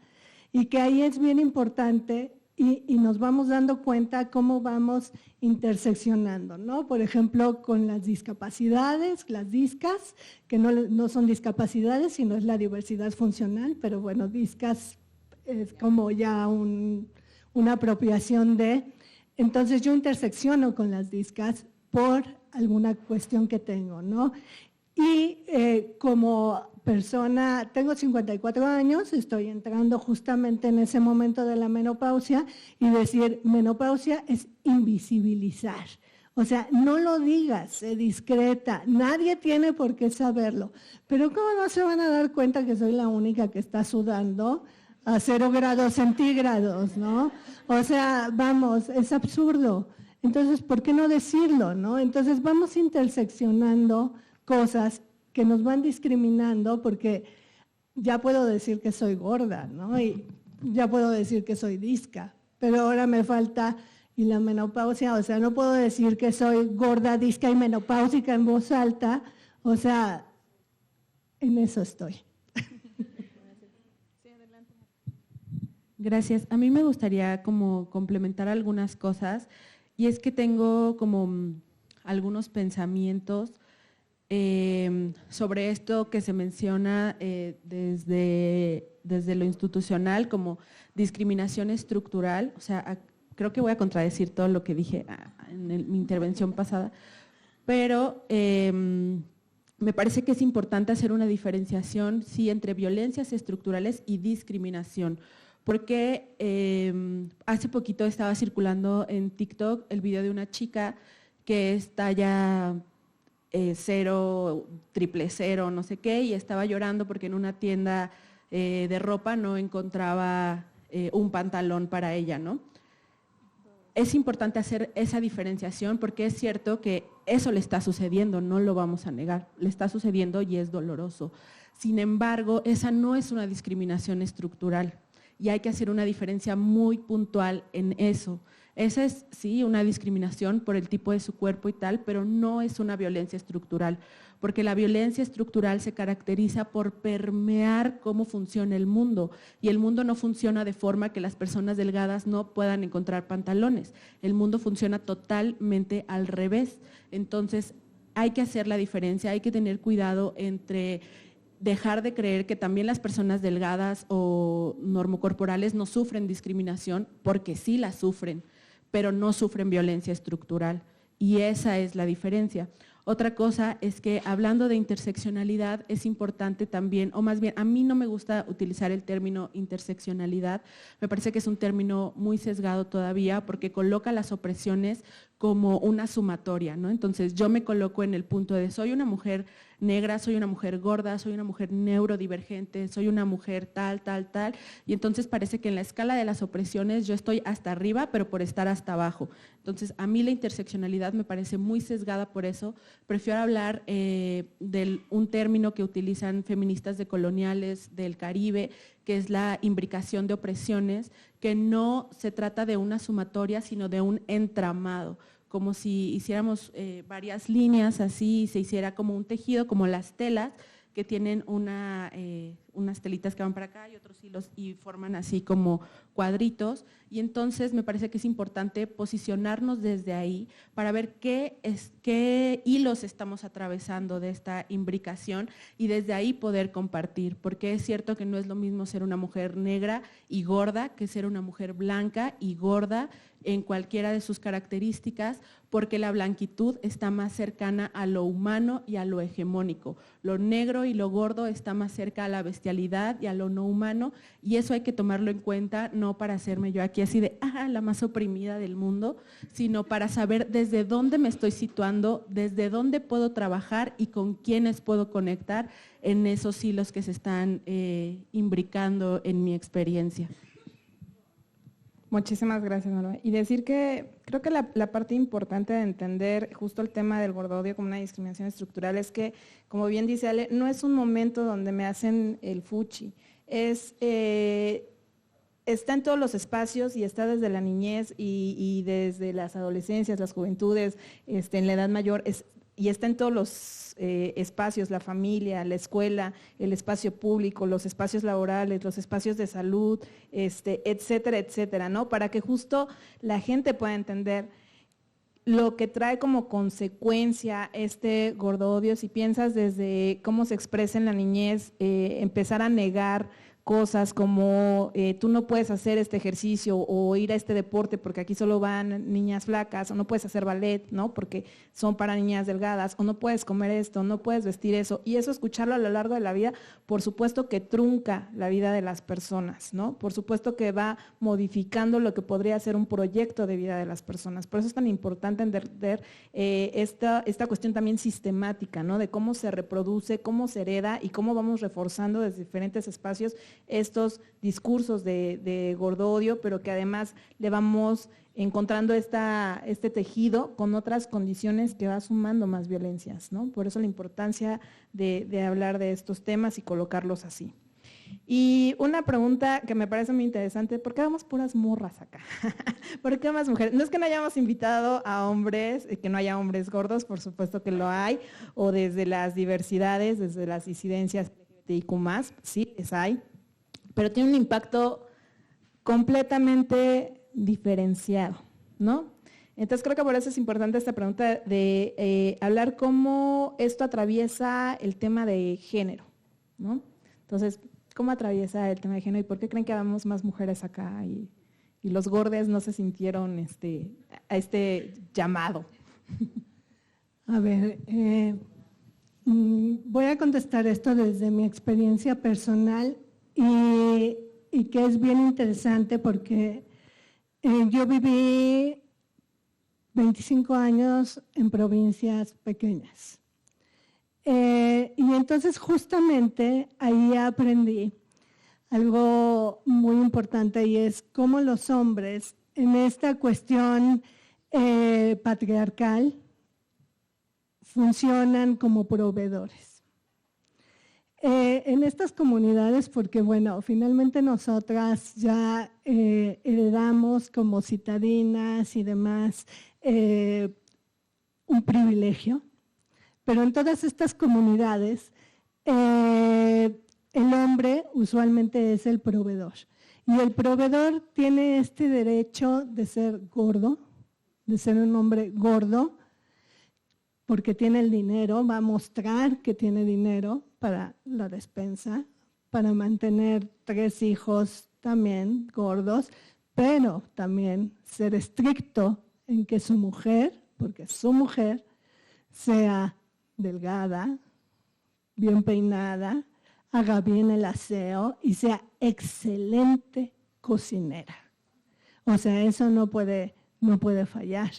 Speaker 4: Y que ahí es bien importante y nos vamos dando cuenta cómo vamos interseccionando, ¿no? Por ejemplo, con las discapacidades, las discas, que no son discapacidades, sino es la diversidad funcional, pero bueno, discas es como ya una apropiación de… Entonces yo intersecciono con las discas por alguna cuestión que tengo, ¿no? Y como persona, tengo 54 años, estoy entrando justamente en ese momento de la menopausia y decir, menopausia es invisibilizar. O sea, no lo digas, sé discreta, nadie tiene por qué saberlo. Pero ¿cómo no se van a dar cuenta que soy la única que está sudando a 0 grados centígrados, ¿no? O sea, vamos, es absurdo. Entonces, ¿por qué no decirlo, no? Entonces, vamos interseccionando cosas que nos van discriminando, porque ya puedo decir que soy gorda, ¿no? Y ya puedo decir que soy disca, pero ahora me falta, y la menopausia, o sea, no puedo decir que soy gorda, disca y menopáusica en voz alta, o sea, en eso estoy.
Speaker 8: Gracias. A mí me gustaría como complementar algunas cosas, y es que tengo como algunos pensamientos sobre esto que se menciona desde lo institucional como discriminación estructural. O sea, creo que voy a contradecir todo lo que dije en mi intervención pasada, pero me parece que es importante hacer una diferenciación, sí, entre violencias estructurales y discriminación, porque hace poquito estaba circulando en TikTok el video de una chica que es talla 0, 000, no sé qué, y estaba llorando porque en una tienda de ropa no encontraba un pantalón para ella, ¿no? Es importante hacer esa diferenciación porque es cierto que eso le está sucediendo, no lo vamos a negar, le está sucediendo y es doloroso. Sin embargo, esa no es una discriminación estructural y hay que hacer una diferencia muy puntual en eso. Esa es, sí, una discriminación por el tipo de su cuerpo y tal, pero no es una violencia estructural, porque la violencia estructural se caracteriza por permear cómo funciona el mundo, y el mundo no funciona de forma que las personas delgadas no puedan encontrar pantalones. El mundo funciona totalmente al revés. Entonces, hay que hacer la diferencia, hay que tener cuidado entre dejar de creer que también las personas delgadas o normocorporales no sufren discriminación, porque sí la sufren, pero no sufren violencia estructural, y esa es la diferencia. Otra cosa es que hablando de interseccionalidad es importante también, o más bien a mí no me gusta utilizar el término interseccionalidad, me parece que es un término muy sesgado todavía porque coloca las opresiones como una sumatoria, ¿no? Entonces yo me coloco en el punto de soy una mujer negra, soy una mujer gorda, soy una mujer neurodivergente, soy una mujer tal, y entonces parece que en la escala de las opresiones yo estoy hasta arriba, pero por estar hasta abajo. Entonces a mí la interseccionalidad me parece muy sesgada por eso, prefiero hablar de un término que utilizan feministas decoloniales del Caribe, que es la imbricación de opresiones, que no se trata de una sumatoria, sino de un entramado, como si hiciéramos varias líneas así, se hiciera como un tejido, como las telas que tienen una unas telitas que van para acá y otros hilos y forman así como cuadritos, y entonces me parece que es importante posicionarnos desde ahí para ver qué hilos estamos atravesando de esta imbricación y desde ahí poder compartir, porque es cierto que no es lo mismo ser una mujer negra y gorda que ser una mujer blanca y gorda en cualquiera de sus características, porque la blanquitud está más cercana a lo humano y a lo hegemónico. Lo negro y lo gordo está más cerca a la bestialidad y a lo no humano, y eso hay que tomarlo en cuenta, no para hacerme yo aquí así de, la más oprimida del mundo, sino para saber desde dónde me estoy situando, desde dónde puedo trabajar y con quiénes puedo conectar en esos hilos que se están imbricando en mi experiencia.
Speaker 6: Muchísimas gracias, Norma. Y decir que creo que la parte importante de entender justo el tema del gordodio como una discriminación estructural es que, como bien dice Ale, no es un momento donde me hacen el fuchi, está en todos los espacios y está desde la niñez y desde las adolescencias, las juventudes, en la edad mayor, y está en todos los espacios, la familia, la escuela, el espacio público, los espacios laborales, los espacios de salud, etcétera, etcétera, ¿no? Para que justo la gente pueda entender lo que trae como consecuencia este gordodio. Si piensas desde cómo se expresa en la niñez, empezar a negar cosas como tú no puedes hacer este ejercicio o ir a este deporte porque aquí solo van niñas flacas, o no puedes hacer ballet, ¿no? Porque son para niñas delgadas, o no puedes comer esto, no puedes vestir eso. Y eso, escucharlo a lo largo de la vida, por supuesto que trunca la vida de las personas, ¿no? Por supuesto que va modificando lo que podría ser un proyecto de vida de las personas. Por eso es tan importante entender esta cuestión también sistemática, ¿no? De cómo se reproduce, cómo se hereda y cómo vamos reforzando desde diferentes espacios estos discursos de gordodio, pero que además le vamos encontrando este tejido con otras condiciones que va sumando más violencias, ¿no? Por eso la importancia de hablar de estos temas y colocarlos así. Y una pregunta que me parece muy interesante, ¿por qué vamos puras morras acá? ¿Por qué más mujeres? No es que no hayamos invitado a hombres, que no haya hombres gordos, por supuesto que lo hay, o desde las diversidades, desde las disidencias LGBTIQ+, sí, hay, pero tiene un impacto completamente diferenciado, ¿no? Entonces creo que por eso es importante esta pregunta de hablar cómo esto atraviesa el tema de género, ¿no? Entonces, ¿cómo atraviesa el tema de género y por qué creen que habemos más mujeres acá y los gordes no se sintieron a este llamado?
Speaker 4: A ver, voy a contestar esto desde mi experiencia personal y que es bien interesante porque yo viví 25 años en provincias pequeñas. Y entonces justamente ahí aprendí algo muy importante y es cómo los hombres en esta cuestión patriarcal funcionan como proveedores. En estas comunidades, porque bueno, finalmente nosotras ya heredamos como citadinas y demás un privilegio, pero en todas estas comunidades el hombre usualmente es el proveedor y el proveedor tiene este derecho de ser gordo, de ser un hombre gordo, porque tiene el dinero, va a mostrar que tiene dinero para la despensa, para mantener 3 hijos también gordos, pero también ser estricto en que su mujer, porque su mujer, sea delgada, bien peinada, haga bien el aseo y sea excelente cocinera. O sea, eso no puede fallar.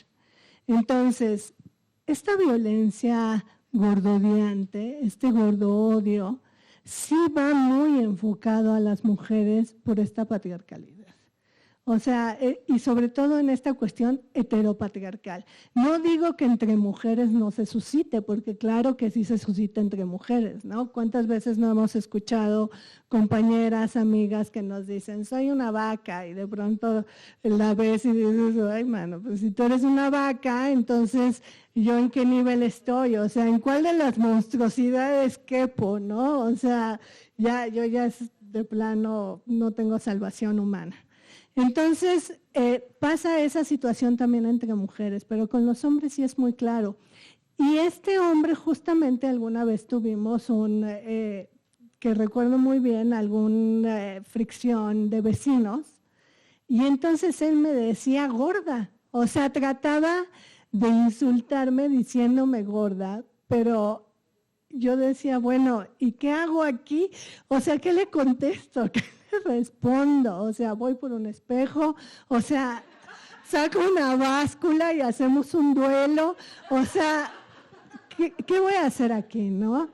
Speaker 4: Entonces, esta violencia gordodiante, este gordo-odio, sí va muy enfocado a las mujeres por esta patriarcalidad. O sea, y sobre todo en esta cuestión heteropatriarcal. No digo que entre mujeres no se suscite, porque claro que sí se suscita entre mujeres, ¿no? ¿Cuántas veces no hemos escuchado compañeras, amigas que nos dicen, soy una vaca, y de pronto la ves y dices, ay, mano, pues si tú eres una vaca, entonces ¿yo en qué nivel estoy? O sea, ¿en cuál de las monstruosidades quepo, no? O sea, yo ya de plano no tengo salvación humana. Entonces, pasa esa situación también entre mujeres, pero con los hombres sí es muy claro. Y este hombre justamente alguna vez tuvimos que recuerdo muy bien, alguna fricción de vecinos, y entonces él me decía gorda, o sea, trataba de insultarme diciéndome gorda, pero yo decía, bueno, ¿y qué hago aquí? O sea, ¿qué le contesto? ¿Qué le respondo? O sea, voy por un espejo, o sea, saco una báscula y hacemos un duelo, o sea, ¿qué voy a hacer aquí, no?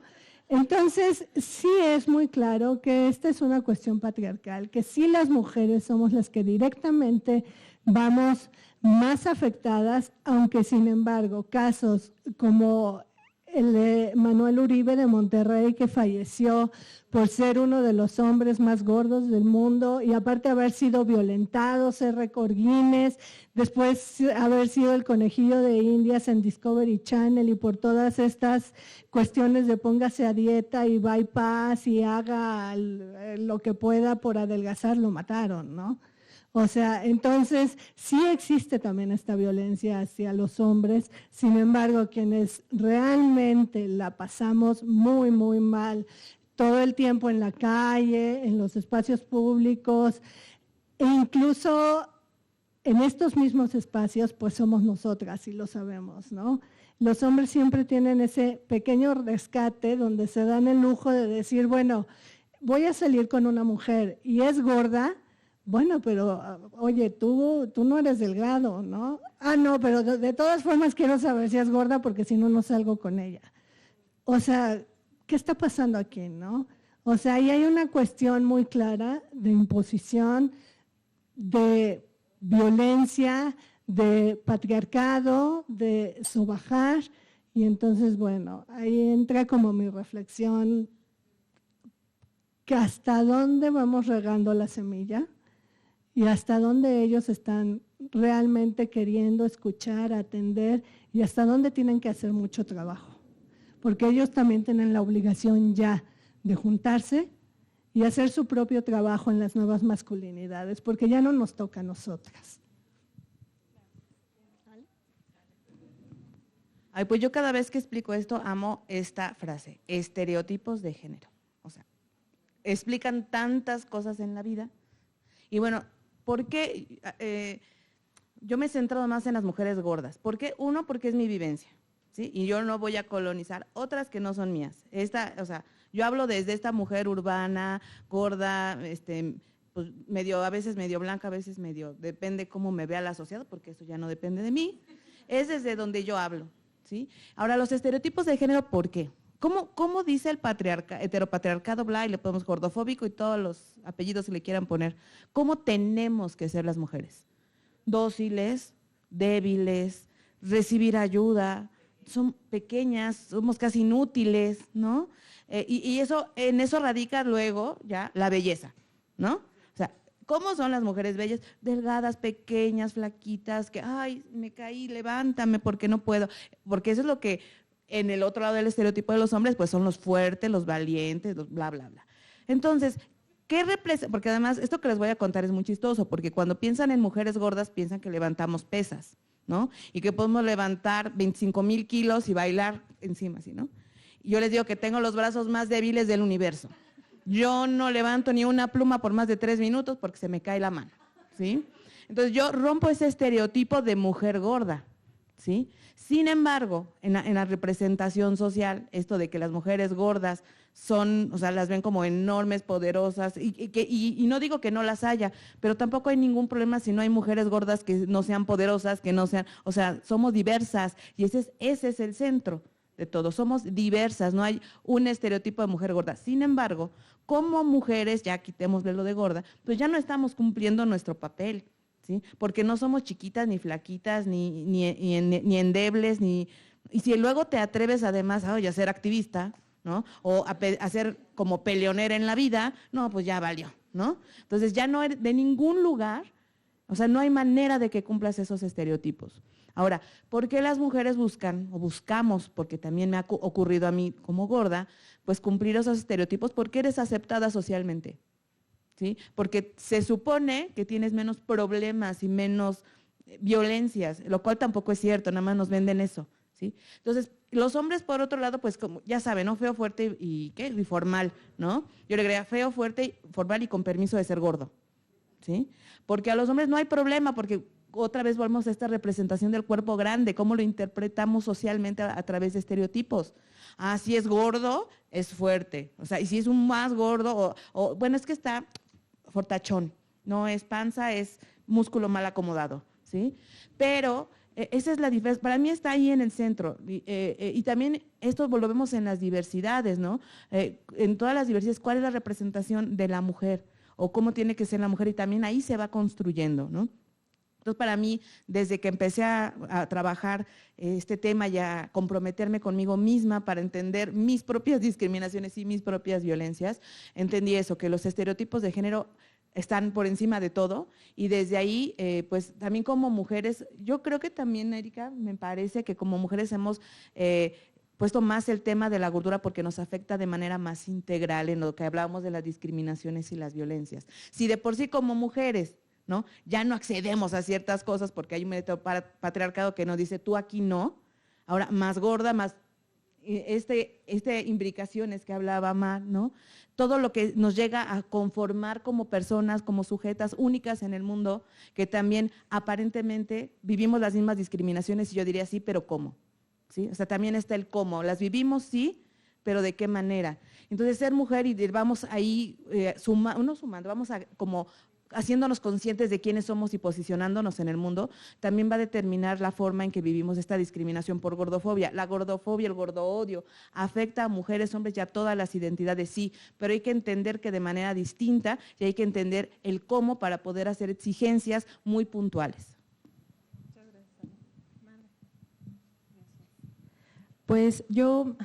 Speaker 4: Entonces, sí es muy claro que esta es una cuestión patriarcal, que sí las mujeres somos las que directamente vamos más afectadas, aunque sin embargo casos como el de Manuel Uribe de Monterrey, que falleció por ser uno de los hombres más gordos del mundo y aparte haber sido violentado, ser récord Guinness, después haber sido el conejillo de Indias en Discovery Channel y por todas estas cuestiones de póngase a dieta y bypass y haga lo que pueda por adelgazar, lo mataron, ¿no? O sea, entonces sí existe también esta violencia hacia los hombres, sin embargo, quienes realmente la pasamos muy, muy mal, todo el tiempo en la calle, en los espacios públicos, e incluso en estos mismos espacios, pues somos nosotras y lo sabemos, ¿no? Los hombres siempre tienen ese pequeño rescate donde se dan el lujo de decir, bueno, voy a salir con una mujer y es gorda. Bueno, pero oye, tú no eres delgado, ¿no? Ah, no, pero de todas formas quiero saber si es gorda porque si no, no salgo con ella. O sea, ¿qué está pasando aquí, no? O sea, ahí hay una cuestión muy clara de imposición, de violencia, de patriarcado, de sobajar. Y entonces, bueno, ahí entra como mi reflexión, que hasta dónde vamos regando la semilla, y hasta dónde ellos están realmente queriendo escuchar, atender, y hasta dónde tienen que hacer mucho trabajo. Porque ellos también tienen la obligación ya de juntarse y hacer su propio trabajo en las nuevas masculinidades, porque ya no nos toca a nosotras.
Speaker 3: Ay, pues yo cada vez que explico esto amo esta frase, estereotipos de género. O sea, explican tantas cosas en la vida. Y bueno, ¿por qué yo me he centrado más en las mujeres gordas? ¿Por qué? Uno, porque es mi vivencia, ¿sí? Y yo no voy a colonizar otras que no son mías. O sea, yo hablo desde esta mujer urbana, gorda, pues a veces medio blanca, a veces medio, depende cómo me vea la sociedad, porque eso ya no depende de mí. Es desde donde yo hablo, ¿sí? Ahora, los estereotipos de género, ¿por qué? ¿Cómo dice el heteropatriarcado, bla, y le ponemos gordofóbico y todos los apellidos que le quieran poner? ¿Cómo tenemos que ser las mujeres? Dóciles, débiles, recibir ayuda, son pequeñas, somos casi inútiles, ¿no? Y en eso radica luego ya la belleza, ¿no? O sea, ¿cómo son las mujeres bellas? Delgadas, pequeñas, flaquitas, que, ay, me caí, levántame porque no puedo, porque eso es lo que en el otro lado del estereotipo de los hombres, pues son los fuertes, los valientes, los bla, bla, bla. Entonces, ¿qué representa? Porque además, esto que les voy a contar es muy chistoso, porque cuando piensan en mujeres gordas, piensan que levantamos pesas, ¿no? Y que podemos levantar 25,000 kilos y bailar encima, ¿sí, no? Y yo les digo que tengo los brazos más débiles del universo. Yo no levanto ni una pluma por más de 3 minutos porque se me cae la mano, ¿sí? Entonces, yo rompo ese estereotipo de mujer gorda, ¿sí? Sin embargo, en la representación social, esto de que las mujeres gordas son, o sea, las ven como enormes, poderosas, y no digo que no las haya, pero tampoco hay ningún problema si no hay mujeres gordas que no sean poderosas, que no sean, o sea, somos diversas, y ese es el centro de todo, somos diversas, no hay un estereotipo de mujer gorda. Sin embargo, como mujeres, ya quitémosle lo de gorda, pues ya no estamos cumpliendo nuestro papel, ¿sí? Porque no somos chiquitas, ni flaquitas, ni endebles, y si luego te atreves además a ser activista, ¿no? O a ser como peleonera en la vida, no, pues ya valió, ¿no? Entonces ya no eres de ningún lugar, o sea, no hay manera de que cumplas esos estereotipos. Ahora, ¿por qué las mujeres buscan o buscamos, porque también me ha ocurrido a mí como gorda, pues cumplir esos estereotipos? Porque eres aceptada socialmente, ¿sí? Porque se supone que tienes menos problemas y menos violencias, lo cual tampoco es cierto, nada más nos venden eso, ¿sí? Entonces, los hombres, por otro lado, pues como ya saben, ¿no? Feo, fuerte y formal, ¿no? Yo le agregaría feo, fuerte, formal y con permiso de ser gordo, ¿sí? Porque a los hombres no hay problema, porque otra vez volvemos a esta representación del cuerpo grande, cómo lo interpretamos socialmente a través de estereotipos. Ah, si es gordo, es fuerte. O sea, y si es un más gordo, bueno, es que está fortachón, no es panza, es músculo mal acomodado, ¿sí? Pero esa es la diferencia, para mí está ahí en el centro. Y también esto lo vemos en las diversidades, ¿no? En todas las diversidades, ¿cuál es la representación de la mujer? O cómo tiene que ser la mujer, y también ahí se va construyendo, ¿no? Entonces, para mí, desde que empecé a trabajar este tema y a comprometerme conmigo misma para entender mis propias discriminaciones y mis propias violencias, entendí eso, que los estereotipos de género están por encima de todo, y desde ahí, pues también como mujeres, yo creo que también, Erika, me parece que como mujeres hemos puesto más el tema de la gordura porque nos afecta de manera más integral en lo que hablábamos de las discriminaciones y las violencias. Si de por sí como mujeres, ¿no? Ya no accedemos a ciertas cosas porque hay un patriarcado que nos dice tú aquí no, ahora más gorda, más imbricaciones que hablaba Mar, ¿no? Todo lo que nos llega a conformar como personas, como sujetas únicas en el mundo, que también aparentemente vivimos las mismas discriminaciones, y yo diría sí, pero ¿cómo? ¿Sí? O sea, también está el cómo. Las vivimos, sí, pero ¿de qué manera? Entonces, ser mujer, y vamos ahí vamos a como haciéndonos conscientes de quiénes somos y posicionándonos en el mundo, también va a determinar la forma en que vivimos esta discriminación por gordofobia. La gordofobia, el gordo-odio, afecta a mujeres, hombres y a todas las identidades, sí, pero hay que entender que de manera distinta, y hay que entender el cómo para poder hacer exigencias muy puntuales.
Speaker 8: Muchas gracias. Pues yo,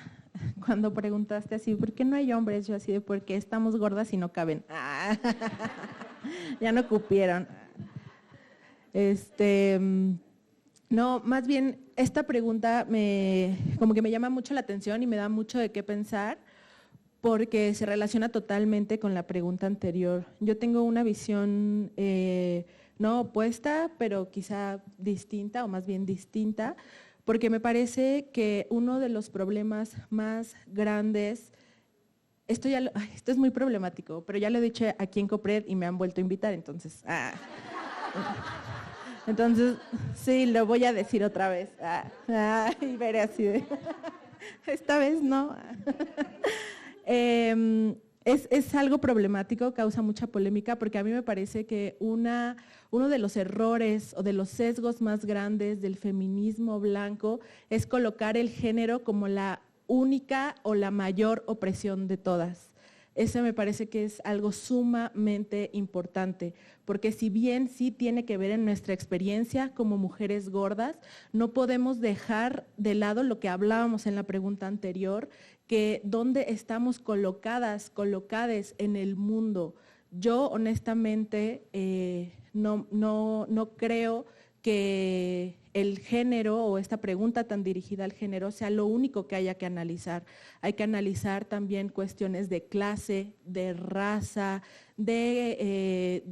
Speaker 8: cuando preguntaste así, ¿por qué no hay hombres? Yo así de, ¿por qué estamos gordas y no caben? Ya no cupieron. No, más bien esta pregunta como que me llama mucho la atención y me da mucho de qué pensar, porque se relaciona totalmente con la pregunta anterior. Yo tengo una visión no opuesta, pero quizá distinta, o más bien distinta, porque me parece que uno de los problemas más grandes, esto es muy problemático, pero ya lo he dicho aquí en Copred y me han vuelto a invitar, entonces sí, lo voy a decir otra vez. Y veré así de, esta vez no. Es algo problemático, causa mucha polémica, porque a mí me parece que uno de los errores o de los sesgos más grandes del feminismo blanco es colocar el género como la única o la mayor opresión de todas. Eso me parece que es algo sumamente importante, porque si bien sí tiene que ver en nuestra experiencia como mujeres gordas, no podemos dejar de lado lo que hablábamos en la pregunta anterior, que dónde estamos colocadas en el mundo. Yo honestamente no creo que el género o esta pregunta tan dirigida al género sea lo único que haya que analizar. Hay que analizar también cuestiones de clase, de raza, de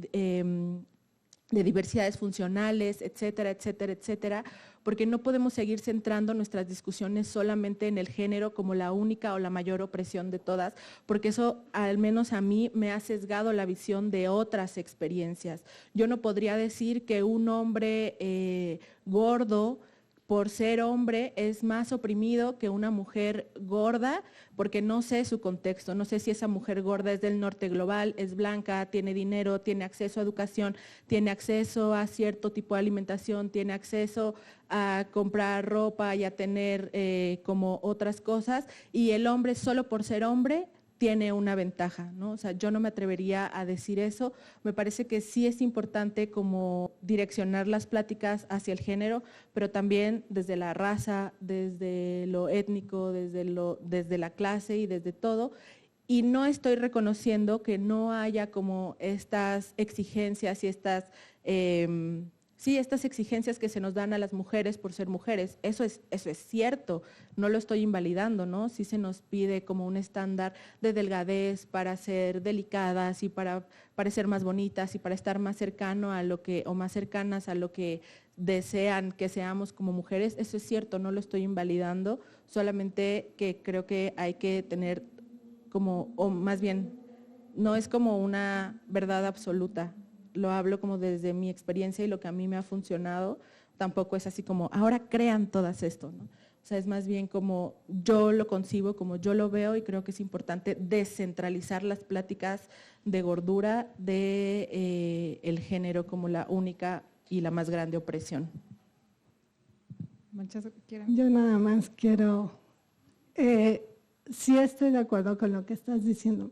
Speaker 8: diversidades funcionales, etcétera, etcétera, etcétera, porque no podemos seguir centrando nuestras discusiones solamente en el género como la única o la mayor opresión de todas, porque eso al menos a mí me ha sesgado la visión de otras experiencias. Yo no podría decir que un hombre gordo, por ser hombre, es más oprimido que una mujer gorda, porque no sé su contexto, no sé si esa mujer gorda es del norte global, es blanca, tiene dinero, tiene acceso a educación, tiene acceso a cierto tipo de alimentación, tiene acceso a comprar ropa y a tener como otras cosas, y el hombre solo por ser hombre tiene una ventaja, ¿no? O sea, yo no me atrevería a decir eso. Me parece que sí es importante como direccionar las pláticas hacia el género, pero también desde la raza, desde lo étnico, desde la clase y desde todo. Y no estoy reconociendo que no haya como estas exigencias y estas exigencias que se nos dan a las mujeres por ser mujeres. Eso es cierto, no lo estoy invalidando, ¿no? Sí se nos pide como un estándar de delgadez para ser delicadas y para parecer más bonitas y para estar más cercano a lo que, o más cercanas a lo que desean que seamos como mujeres. Eso es cierto, no lo estoy invalidando, solamente que creo que hay que tener como, o más bien, no es como una verdad absoluta. Lo hablo como desde mi experiencia y lo que a mí me ha funcionado, tampoco es así como, ahora crean todas esto, ¿no? O sea, es más bien como yo lo concibo, como yo lo veo y creo que es importante descentralizar las pláticas de gordura de el género como la única y la más grande opresión.
Speaker 4: Yo nada más quiero, sí estoy de acuerdo con lo que estás diciendo.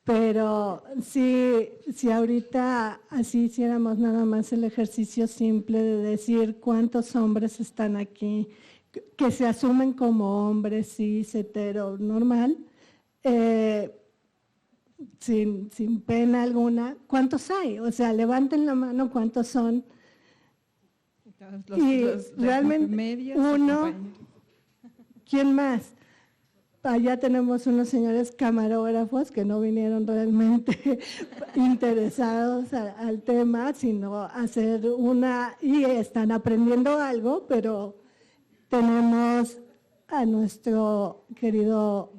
Speaker 4: Pero si ahorita así hiciéramos nada más el ejercicio simple de decir cuántos hombres están aquí, que se asumen como hombres cis, hetero, normal, sin pena alguna, ¿cuántos hay? O sea, levanten la mano cuántos son. Y realmente uno, ¿quién más? Allá tenemos unos señores camarógrafos que no vinieron realmente interesados al tema, sino hacer y están aprendiendo algo, pero tenemos a nuestro querido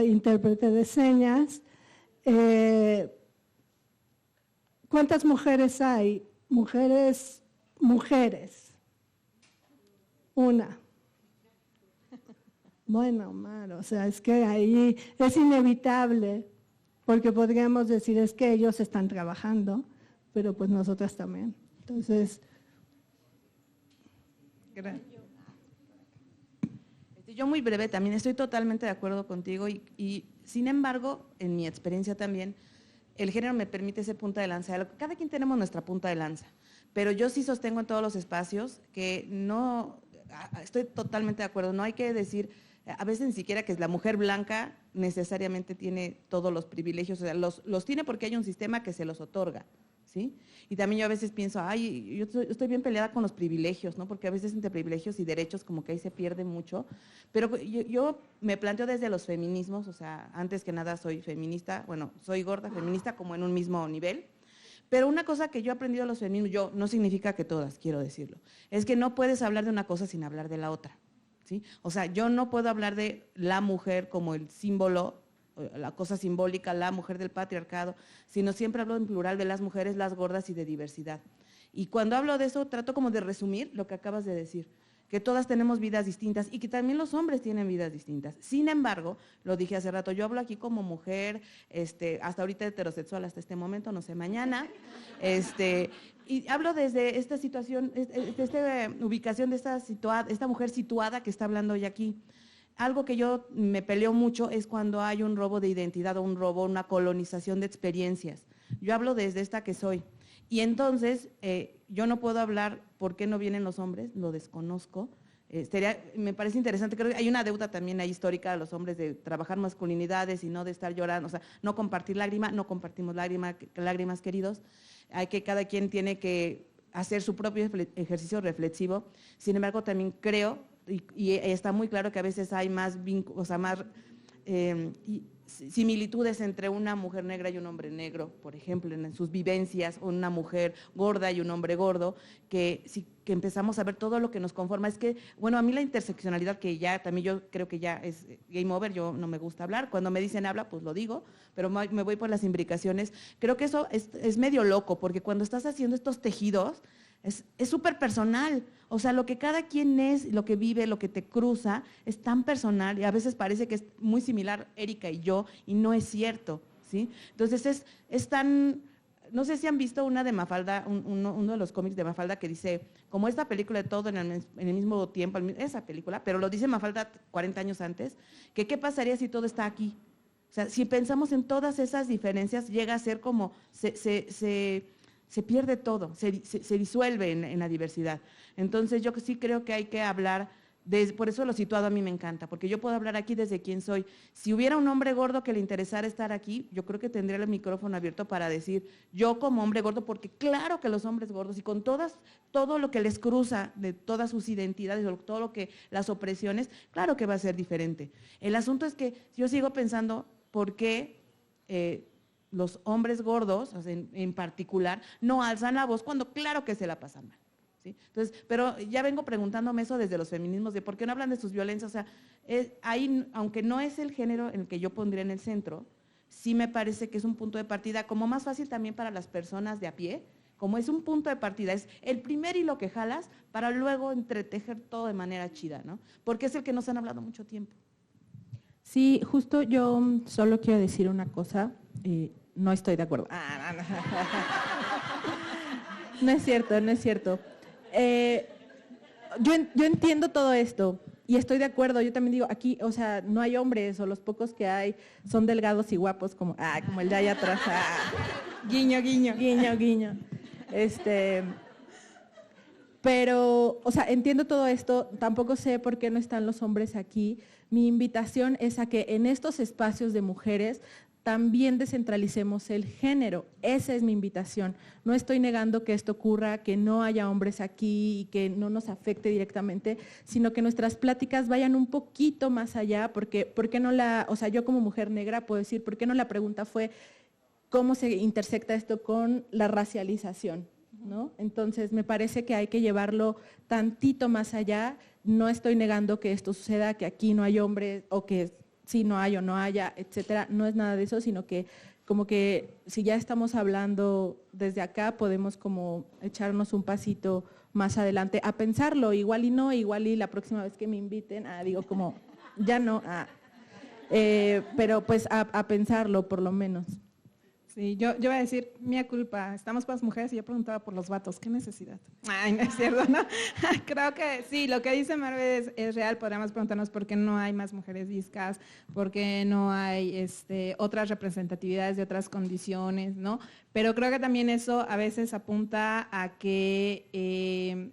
Speaker 4: intérprete de señas. ¿Cuántas mujeres hay? Mujeres. Una. Bueno, Omar, o sea, es que ahí es inevitable, porque podríamos decir es que ellos están trabajando, pero pues nosotras también. Entonces,
Speaker 3: yo muy breve también, estoy totalmente de acuerdo contigo y sin embargo, en mi experiencia también, el género me permite ese punta de lanza. Cada quien tenemos nuestra punta de lanza, pero yo sí sostengo en todos los espacios que no, estoy totalmente de acuerdo, no hay que decir, a veces ni siquiera que la mujer blanca necesariamente tiene todos los privilegios, o sea, los tiene porque hay un sistema que se los otorga, ¿sí? Y también yo a veces pienso, ay, yo estoy bien peleada con los privilegios, ¿no? Porque a veces entre privilegios y derechos como que ahí se pierde mucho, pero yo me planteo desde los feminismos, o sea, antes que nada soy feminista, bueno, soy gorda, feminista como en un mismo nivel, pero una cosa que yo he aprendido de los feminismos, no significa que todas, quiero decirlo, es que no puedes hablar de una cosa sin hablar de la otra. ¿Sí? O sea, yo no puedo hablar de la mujer como el símbolo, la cosa simbólica, la mujer del patriarcado, sino siempre hablo en plural de las mujeres, las gordas y de diversidad. Y cuando hablo de eso, trato como de resumir lo que acabas de decir, que todas tenemos vidas distintas y que también los hombres tienen vidas distintas. Sin embargo, lo dije hace rato, yo hablo aquí como mujer, hasta ahorita heterosexual, hasta este momento, no sé, mañana, y hablo desde esta situación, esta ubicación de esta mujer situada que está hablando hoy aquí. Algo que yo me peleo mucho es cuando hay un robo de identidad o un robo, una colonización de experiencias. Yo hablo desde esta que soy. Y entonces, yo no puedo hablar por qué no vienen los hombres, lo desconozco. Me parece interesante, creo que hay una deuda también ahí histórica de los hombres de trabajar masculinidades y no de estar llorando, o sea, no compartir lágrimas, no compartimos lágrimas, queridos. Hay que, cada quien tiene que hacer su propio ejercicio reflexivo. Sin embargo, también creo, y está muy claro que a veces hay más vínculos, o sea, más similitudes entre una mujer negra y un hombre negro, por ejemplo, en sus vivencias, o una mujer gorda y un hombre gordo, que empezamos a ver todo lo que nos conforma. Es que, bueno, a mí la interseccionalidad, que ya también yo creo que ya es game over, yo no me gusta hablar, cuando me dicen habla, pues lo digo, pero me voy por las imbricaciones. Creo que eso es medio loco, porque cuando estás haciendo estos tejidos, es súper personal, o sea, lo que cada quien es, lo que vive, lo que te cruza, es tan personal y a veces parece que es muy similar Erika y yo, y no es cierto, ¿sí? Entonces es tan, no sé si han visto una de Mafalda, uno de los cómics de Mafalda que dice, como esta película de todo en el mismo tiempo, esa película, pero lo dice Mafalda 40 años antes, que qué pasaría si todo está aquí. O sea, si pensamos en todas esas diferencias, llega a ser como, se pierde todo, se disuelve en la diversidad. Entonces, yo sí creo que hay que hablar, por eso lo situado a mí me encanta, porque yo puedo hablar aquí desde quién soy. Si hubiera un hombre gordo que le interesara estar aquí, yo creo que tendría el micrófono abierto para decir, yo como hombre gordo, porque claro que los hombres gordos y con todo lo que les cruza de todas sus identidades, todo lo que las opresiones, claro que va a ser diferente. El asunto es que yo sigo pensando por qué los hombres gordos, o sea, en particular, no alzan la voz cuando claro que se la pasan mal. ¿Sí? Entonces, pero ya vengo preguntándome eso desde los feminismos, de por qué no hablan de sus violencias. O sea, ahí, aunque no es el género en el que yo pondría en el centro, sí me parece que es un punto de partida como más fácil también para las personas de a pie, como es un punto de partida, es el primer hilo que jalas para luego entretejer todo de manera chida, ¿no? Porque es el que nos han hablado mucho tiempo.
Speaker 8: Sí, justo yo solo quiero decir una cosa, no estoy de acuerdo. No es cierto, no es cierto. Yo entiendo todo esto y estoy de acuerdo, yo también digo, aquí, o sea, no hay hombres o los pocos que hay son delgados y guapos como el de allá atrás. Guiño, guiño. Guiño, guiño. Pero, o sea, entiendo todo esto, tampoco sé por qué no están los hombres aquí. Mi invitación es a que en estos espacios de mujeres también descentralicemos el género. Esa es mi invitación. No estoy negando que esto ocurra, que no haya hombres aquí y que no nos afecte directamente, sino que nuestras pláticas vayan un poquito más allá, porque ¿por qué no o sea, yo como mujer negra puedo decir, ¿por qué no la pregunta fue cómo se intersecta esto con la racialización? ¿No? Entonces, me parece que hay que llevarlo tantito más allá. No estoy negando que esto suceda, que aquí no hay hombres o que sí no hay o no haya, etcétera. No es nada de eso, sino que como que si ya estamos hablando desde acá, podemos como echarnos un pasito más adelante a pensarlo, igual y no, igual y la próxima vez que me inviten, digo como, ya no, pero pues a pensarlo por lo menos.
Speaker 6: Sí, yo voy a decir, mía culpa, estamos para las mujeres y yo preguntaba por los vatos, ¿qué necesidad? Ay, no es cierto, ¿no? Creo que sí, lo que dice Marve es real, podríamos preguntarnos por qué no hay más mujeres discas, por qué no hay otras representatividades de otras condiciones, ¿no? Pero creo que también eso a veces apunta a que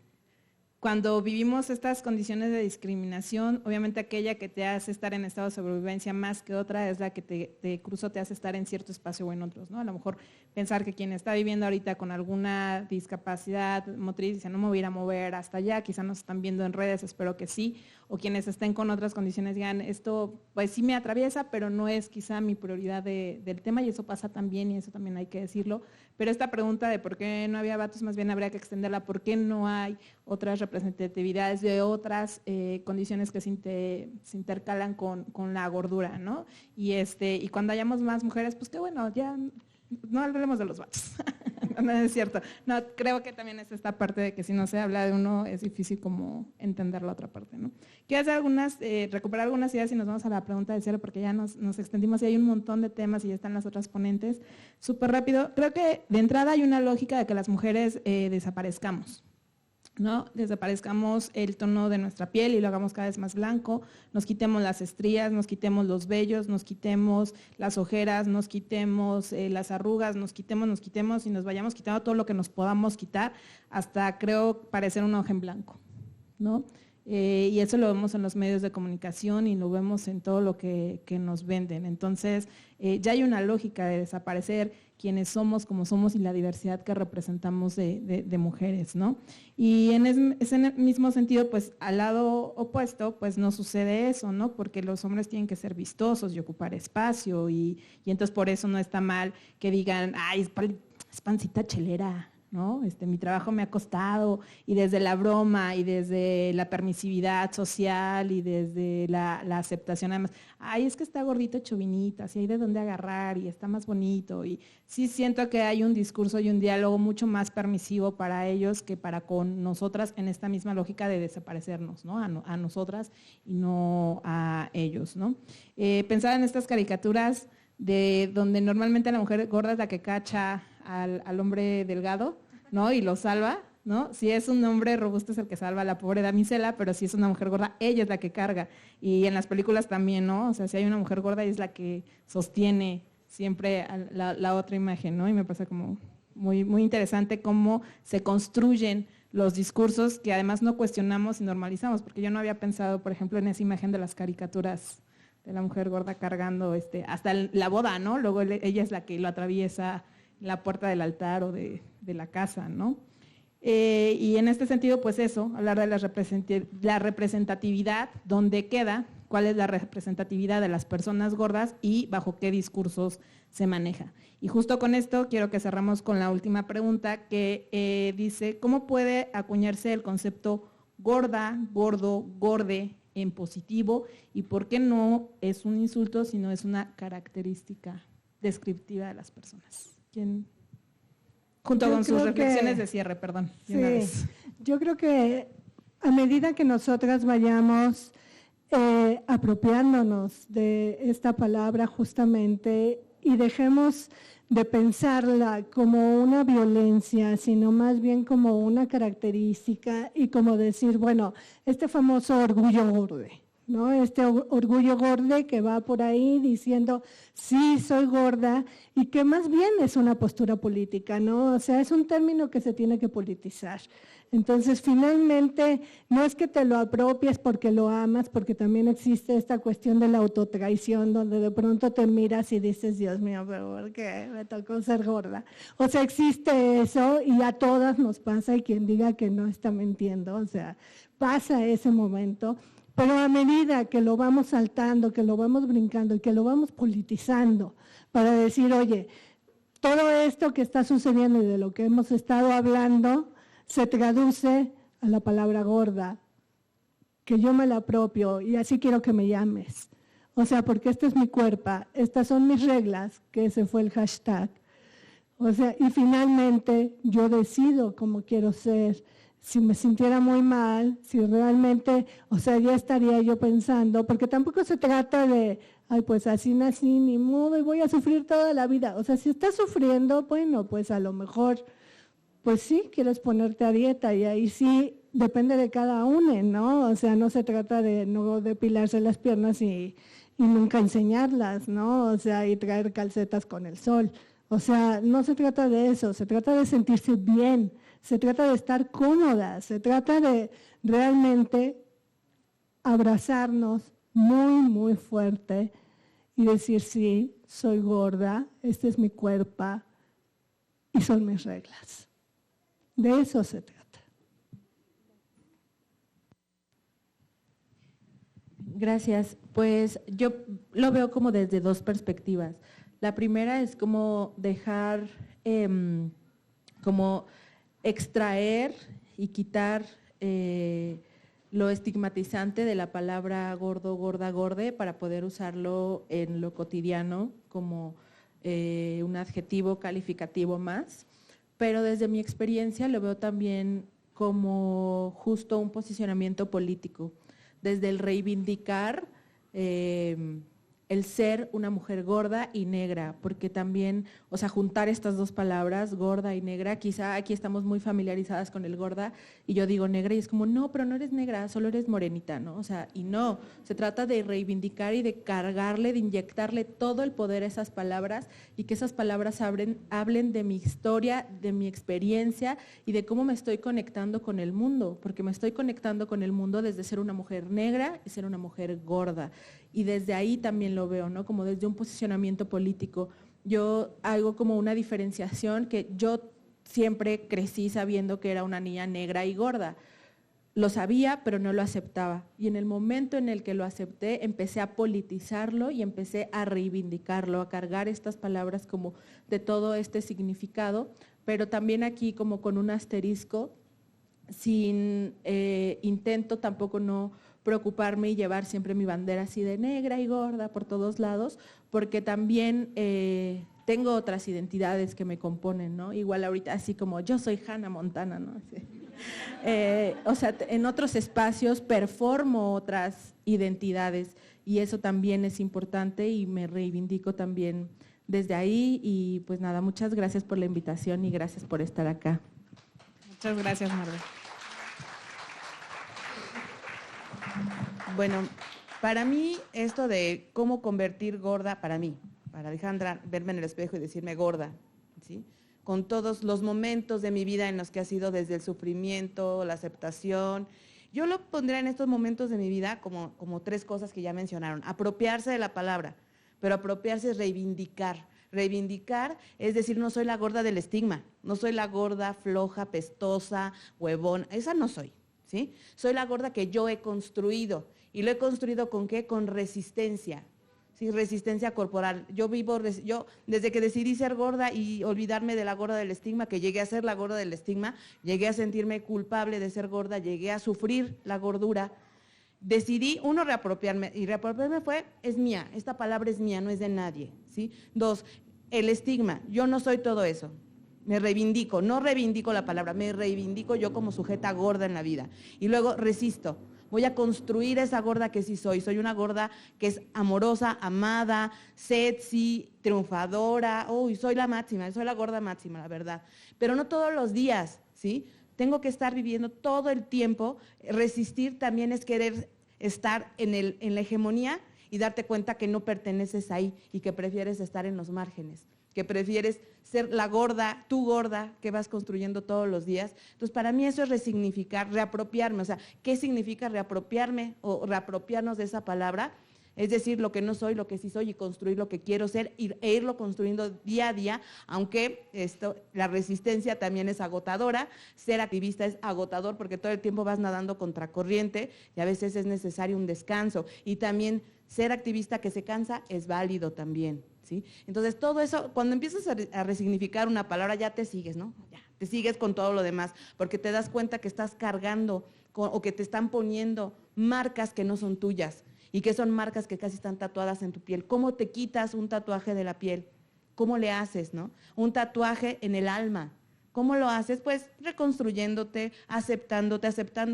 Speaker 6: cuando vivimos estas condiciones de discriminación, obviamente aquella que te hace estar en estado de sobrevivencia más que otra es la que te hace estar en cierto espacio o en otros, ¿no? A lo mejor pensar que quien está viviendo ahorita con alguna discapacidad motriz dice, no me voy a ir a mover hasta allá, quizá nos están viendo en redes, espero que sí, o quienes estén con otras condiciones digan, esto pues sí me atraviesa, pero no es quizá mi prioridad del tema, y eso pasa también, y eso también hay que decirlo. Pero esta pregunta de por qué no había vatos, más bien habría que extenderla, por qué no hay otras representatividades de otras condiciones que se intercalan con la gordura, ¿no? Y cuando hayamos más mujeres, pues qué bueno, ya no hablemos de los vatos. No es cierto. No, creo que también es esta parte de que si no se habla de uno es difícil como entender la otra parte, ¿no? Quiero hacer recuperar algunas ideas y nos vamos a la pregunta de cierre porque ya nos extendimos y hay un montón de temas y ya están las otras ponentes. Súper rápido. Creo que de entrada hay una lógica de que las mujeres desaparezcamos, ¿no? Desaparezcamos el tono de nuestra piel y lo hagamos cada vez más blanco, nos quitemos las estrías, nos quitemos los vellos, nos quitemos las ojeras, nos quitemos las arrugas, nos quitemos y nos vayamos quitando todo lo que nos podamos quitar hasta, creo, parecer un ojo en blanco, ¿no? Y eso lo vemos en los medios de comunicación y lo vemos en todo lo que nos venden. Entonces, ya hay una lógica de desaparecer quienes somos, como somos y la diversidad que representamos de mujeres, ¿no? Y en ese mismo sentido, pues al lado opuesto, pues no sucede eso, ¿no? Porque los hombres tienen que ser vistosos y ocupar espacio y entonces por eso no está mal que digan, ay, es pancita chelera, ¿no? Mi trabajo me ha costado, y desde la broma y desde la permisividad social y desde la aceptación, además, ay, es que está gordito chovinita, si hay de dónde agarrar y está más bonito, y sí siento que hay un discurso y un diálogo mucho más permisivo para ellos que para con nosotras en esta misma lógica de desaparecernos, ¿no? A nosotras y no a ellos, ¿no? Pensar en estas caricaturas de donde normalmente la mujer gorda es la que cacha al hombre delgado, ¿no? Y lo salva, ¿no? Si es un hombre robusto es el que salva a la pobre damisela, pero si es una mujer gorda, ella es la que carga. Y en las películas también, ¿no? O sea, si hay una mujer gorda, ella es la que sostiene siempre a la otra imagen, ¿no? Y me parece como muy, muy interesante cómo se construyen los discursos que además no cuestionamos y normalizamos, porque yo no había pensado, por ejemplo, en esa imagen de las caricaturas de la mujer gorda cargando hasta la boda, ¿no? Luego ella es la que lo atraviesa en la puerta del altar o de la casa, ¿no? Y en este sentido, pues eso, hablar de la representatividad, dónde queda, cuál es la representatividad de las personas gordas y bajo qué discursos se maneja. Y justo con esto quiero que cerramos con la última pregunta que dice, ¿cómo puede acuñarse el concepto gorda, gordo, gorde en positivo y por qué no es un insulto, sino es una característica descriptiva de las personas? ¿Quién? Junto con sus reflexiones de cierre, perdón.
Speaker 4: Sí, yo creo que a medida que nosotras vayamos apropiándonos de esta palabra justamente y dejemos de pensarla como una violencia, sino más bien como una característica y como decir, bueno, este famoso orgullo gordo, ¿no? Este orgullo gordo que va por ahí diciendo, sí, soy gorda, y que más bien es una postura política, ¿no? O sea, es un término que se tiene que politizar. Entonces, finalmente, no es que te lo apropies porque lo amas, porque también existe esta cuestión de la autotraición, donde de pronto te miras y dices, Dios mío, pero ¿por qué me tocó ser gorda? O sea, existe eso y a todas nos pasa, y quien diga que no está mintiendo, o sea, pasa ese momento. Pero a medida que lo vamos saltando, que lo vamos brincando y que lo vamos politizando para decir, oye, todo esto que está sucediendo y de lo que hemos estado hablando se traduce a la palabra gorda, que yo me la apropio y así quiero que me llames. O sea, porque este es mi cuerpo, estas son mis reglas, que ese fue el hashtag. O sea, y finalmente yo decido cómo quiero ser. Si me sintiera muy mal, si realmente, o sea, ya estaría yo pensando, porque tampoco se trata de, ay, pues así nací, ni modo, y voy a sufrir toda la vida. O sea, si estás sufriendo, bueno, pues a lo mejor, pues sí, quieres ponerte a dieta, y ahí sí, depende de cada uno, ¿no? O sea, no se trata de no depilarse las piernas y nunca enseñarlas, ¿no? O sea, y traer calcetas con el sol. O sea, no se trata de eso, se trata de sentirse bien, se trata de estar cómoda, se trata de realmente abrazarnos muy, muy fuerte y decir, sí, soy gorda, este es mi cuerpo y son mis reglas. De eso se trata.
Speaker 8: Gracias. Pues yo lo veo como desde dos perspectivas. La primera es como dejar, como extraer y quitar lo estigmatizante de la palabra gordo, gorda, gorde para poder usarlo en lo cotidiano como un adjetivo calificativo más. Pero desde mi experiencia lo veo también como justo un posicionamiento político, desde el reivindicar el ser una mujer gorda y negra, porque también, o sea, juntar estas dos palabras, gorda y negra, quizá aquí estamos muy familiarizadas con el gorda y yo digo negra y es como, no, pero no eres negra, solo eres morenita, ¿no? O sea, y no, se trata de reivindicar y de cargarle, de inyectarle todo el poder a esas palabras y que esas palabras hablen de mi historia, de mi experiencia y de cómo me estoy conectando con el mundo, porque me estoy conectando con el mundo desde ser una mujer negra y ser una mujer gorda. Y desde ahí también lo veo, ¿no? Como desde un posicionamiento político. Yo hago como una diferenciación que yo siempre crecí sabiendo que era una niña negra y gorda. Lo sabía, pero no lo aceptaba. Y en el momento en el que lo acepté, empecé a politizarlo y empecé a reivindicarlo, a cargar estas palabras como de todo este significado, pero también aquí como con un asterisco, sin intento tampoco no preocuparme y llevar siempre mi bandera así de negra y gorda por todos lados, porque también tengo otras identidades que me componen, ¿no? Igual ahorita así como yo soy Hannah Montana, ¿no? Así. O sea, en otros espacios performo otras identidades y eso también es importante y me reivindico también desde ahí y pues nada, muchas gracias por la invitación y gracias por estar acá.
Speaker 6: Muchas gracias, Marvel.
Speaker 3: Bueno, para mí esto de cómo convertir gorda, para Alejandra, verme en el espejo y decirme gorda, ¿sí? Con todos los momentos de mi vida en los que ha sido desde el sufrimiento, la aceptación. Yo lo pondría en estos momentos de mi vida como 3 cosas que ya mencionaron. Apropiarse de la palabra, pero apropiarse es reivindicar. Reivindicar es decir, no soy la gorda del estigma, no soy la gorda floja, pestosa, huevón, esa no soy, ¿sí? Soy la gorda que yo he construido. ¿Y lo he construido con qué? Con resistencia. Sí, resistencia corporal. Yo desde que decidí ser gorda y olvidarme de la gorda del estigma, que llegué a ser la gorda del estigma, llegué a sentirme culpable de ser gorda, llegué a sufrir la gordura, decidí, reapropiarme, y reapropiarme es mía, esta palabra es mía, no es de nadie, ¿sí? 2, el estigma, yo no soy todo eso. Me reivindico, no reivindico la palabra, me reivindico yo como sujeta gorda en la vida. Y luego resisto. Voy a construir esa gorda que sí soy. Soy una gorda que es amorosa, amada, sexy, triunfadora. Uy, soy la máxima, soy la gorda máxima, la verdad. Pero no todos los días, ¿sí? Tengo que estar viviendo todo el tiempo. Resistir también es querer estar en la hegemonía y darte cuenta que no perteneces ahí y que prefieres estar en los márgenes, que prefieres ser la gorda, tú gorda, que vas construyendo todos los días. Entonces, para mí eso es resignificar, reapropiarme. O sea, ¿qué significa reapropiarme o reapropiarnos de esa palabra? Es decir, lo que no soy, lo que sí soy y construir lo que quiero ser e irlo construyendo día a día, aunque la resistencia también es agotadora. Ser activista es agotador porque todo el tiempo vas nadando contracorriente y a veces es necesario un descanso. Y también ser activista que se cansa es válido también, ¿sí? Entonces, todo eso, cuando empiezas a resignificar una palabra, ya te sigues, ¿no? Ya, te sigues con todo lo demás, porque te das cuenta que estás cargando o que te están poniendo marcas que no son tuyas y que son marcas que casi están tatuadas en tu piel. ¿Cómo te quitas un tatuaje de la piel? ¿Cómo le haces, no? Un tatuaje en el alma. ¿Cómo lo haces? Pues reconstruyéndote, aceptando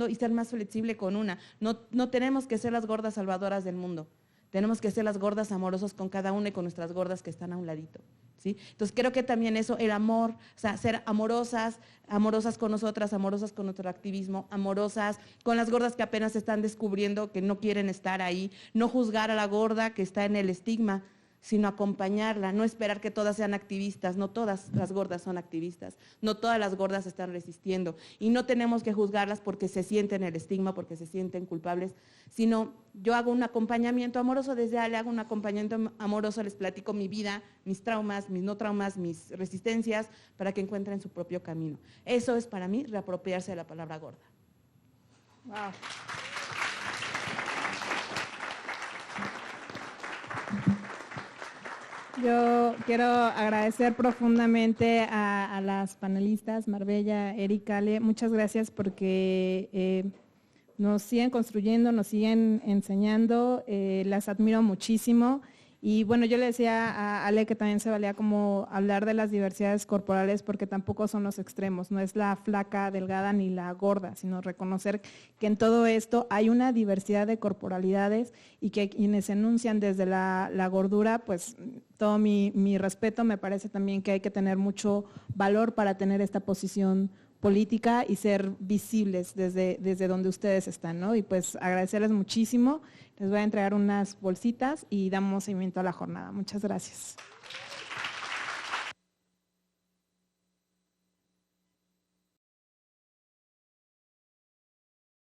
Speaker 3: y ser más flexible con una. No tenemos que ser las gordas salvadoras del mundo. Tenemos que ser las gordas amorosas con cada una y con nuestras gordas que están a un ladito, ¿sí? Entonces creo que también eso, el amor, o sea, ser amorosas con nosotras, amorosas con nuestro activismo, amorosas con las gordas que apenas se están descubriendo que no quieren estar ahí, no juzgar a la gorda que está en el estigma, sino acompañarla, no esperar que todas sean activistas, no todas las gordas son activistas, no todas las gordas están resistiendo y no tenemos que juzgarlas porque se sienten el estigma, porque se sienten culpables, sino yo hago un acompañamiento amoroso, desde Ale hago un acompañamiento amoroso, les platico mi vida, mis traumas, mis no traumas, mis resistencias, para que encuentren su propio camino. Eso es para mí reapropiarse de la palabra gorda.
Speaker 6: Wow. Yo quiero agradecer profundamente a las panelistas, Marbella, Erika, Ale, muchas gracias porque nos siguen construyendo, nos siguen enseñando, las admiro muchísimo. Y bueno, yo le decía a Ale que también se valía como hablar de las diversidades corporales porque tampoco son los extremos, no es la flaca, delgada ni la gorda, sino reconocer que en todo esto hay una diversidad de corporalidades y que quienes enuncian desde la gordura, pues todo mi respeto, me parece también que hay que tener mucho valor para tener esta posición política y ser visibles desde donde ustedes están, ¿no? Y pues agradecerles muchísimo. Les voy a entregar unas bolsitas y damos seguimiento a la jornada. Muchas gracias.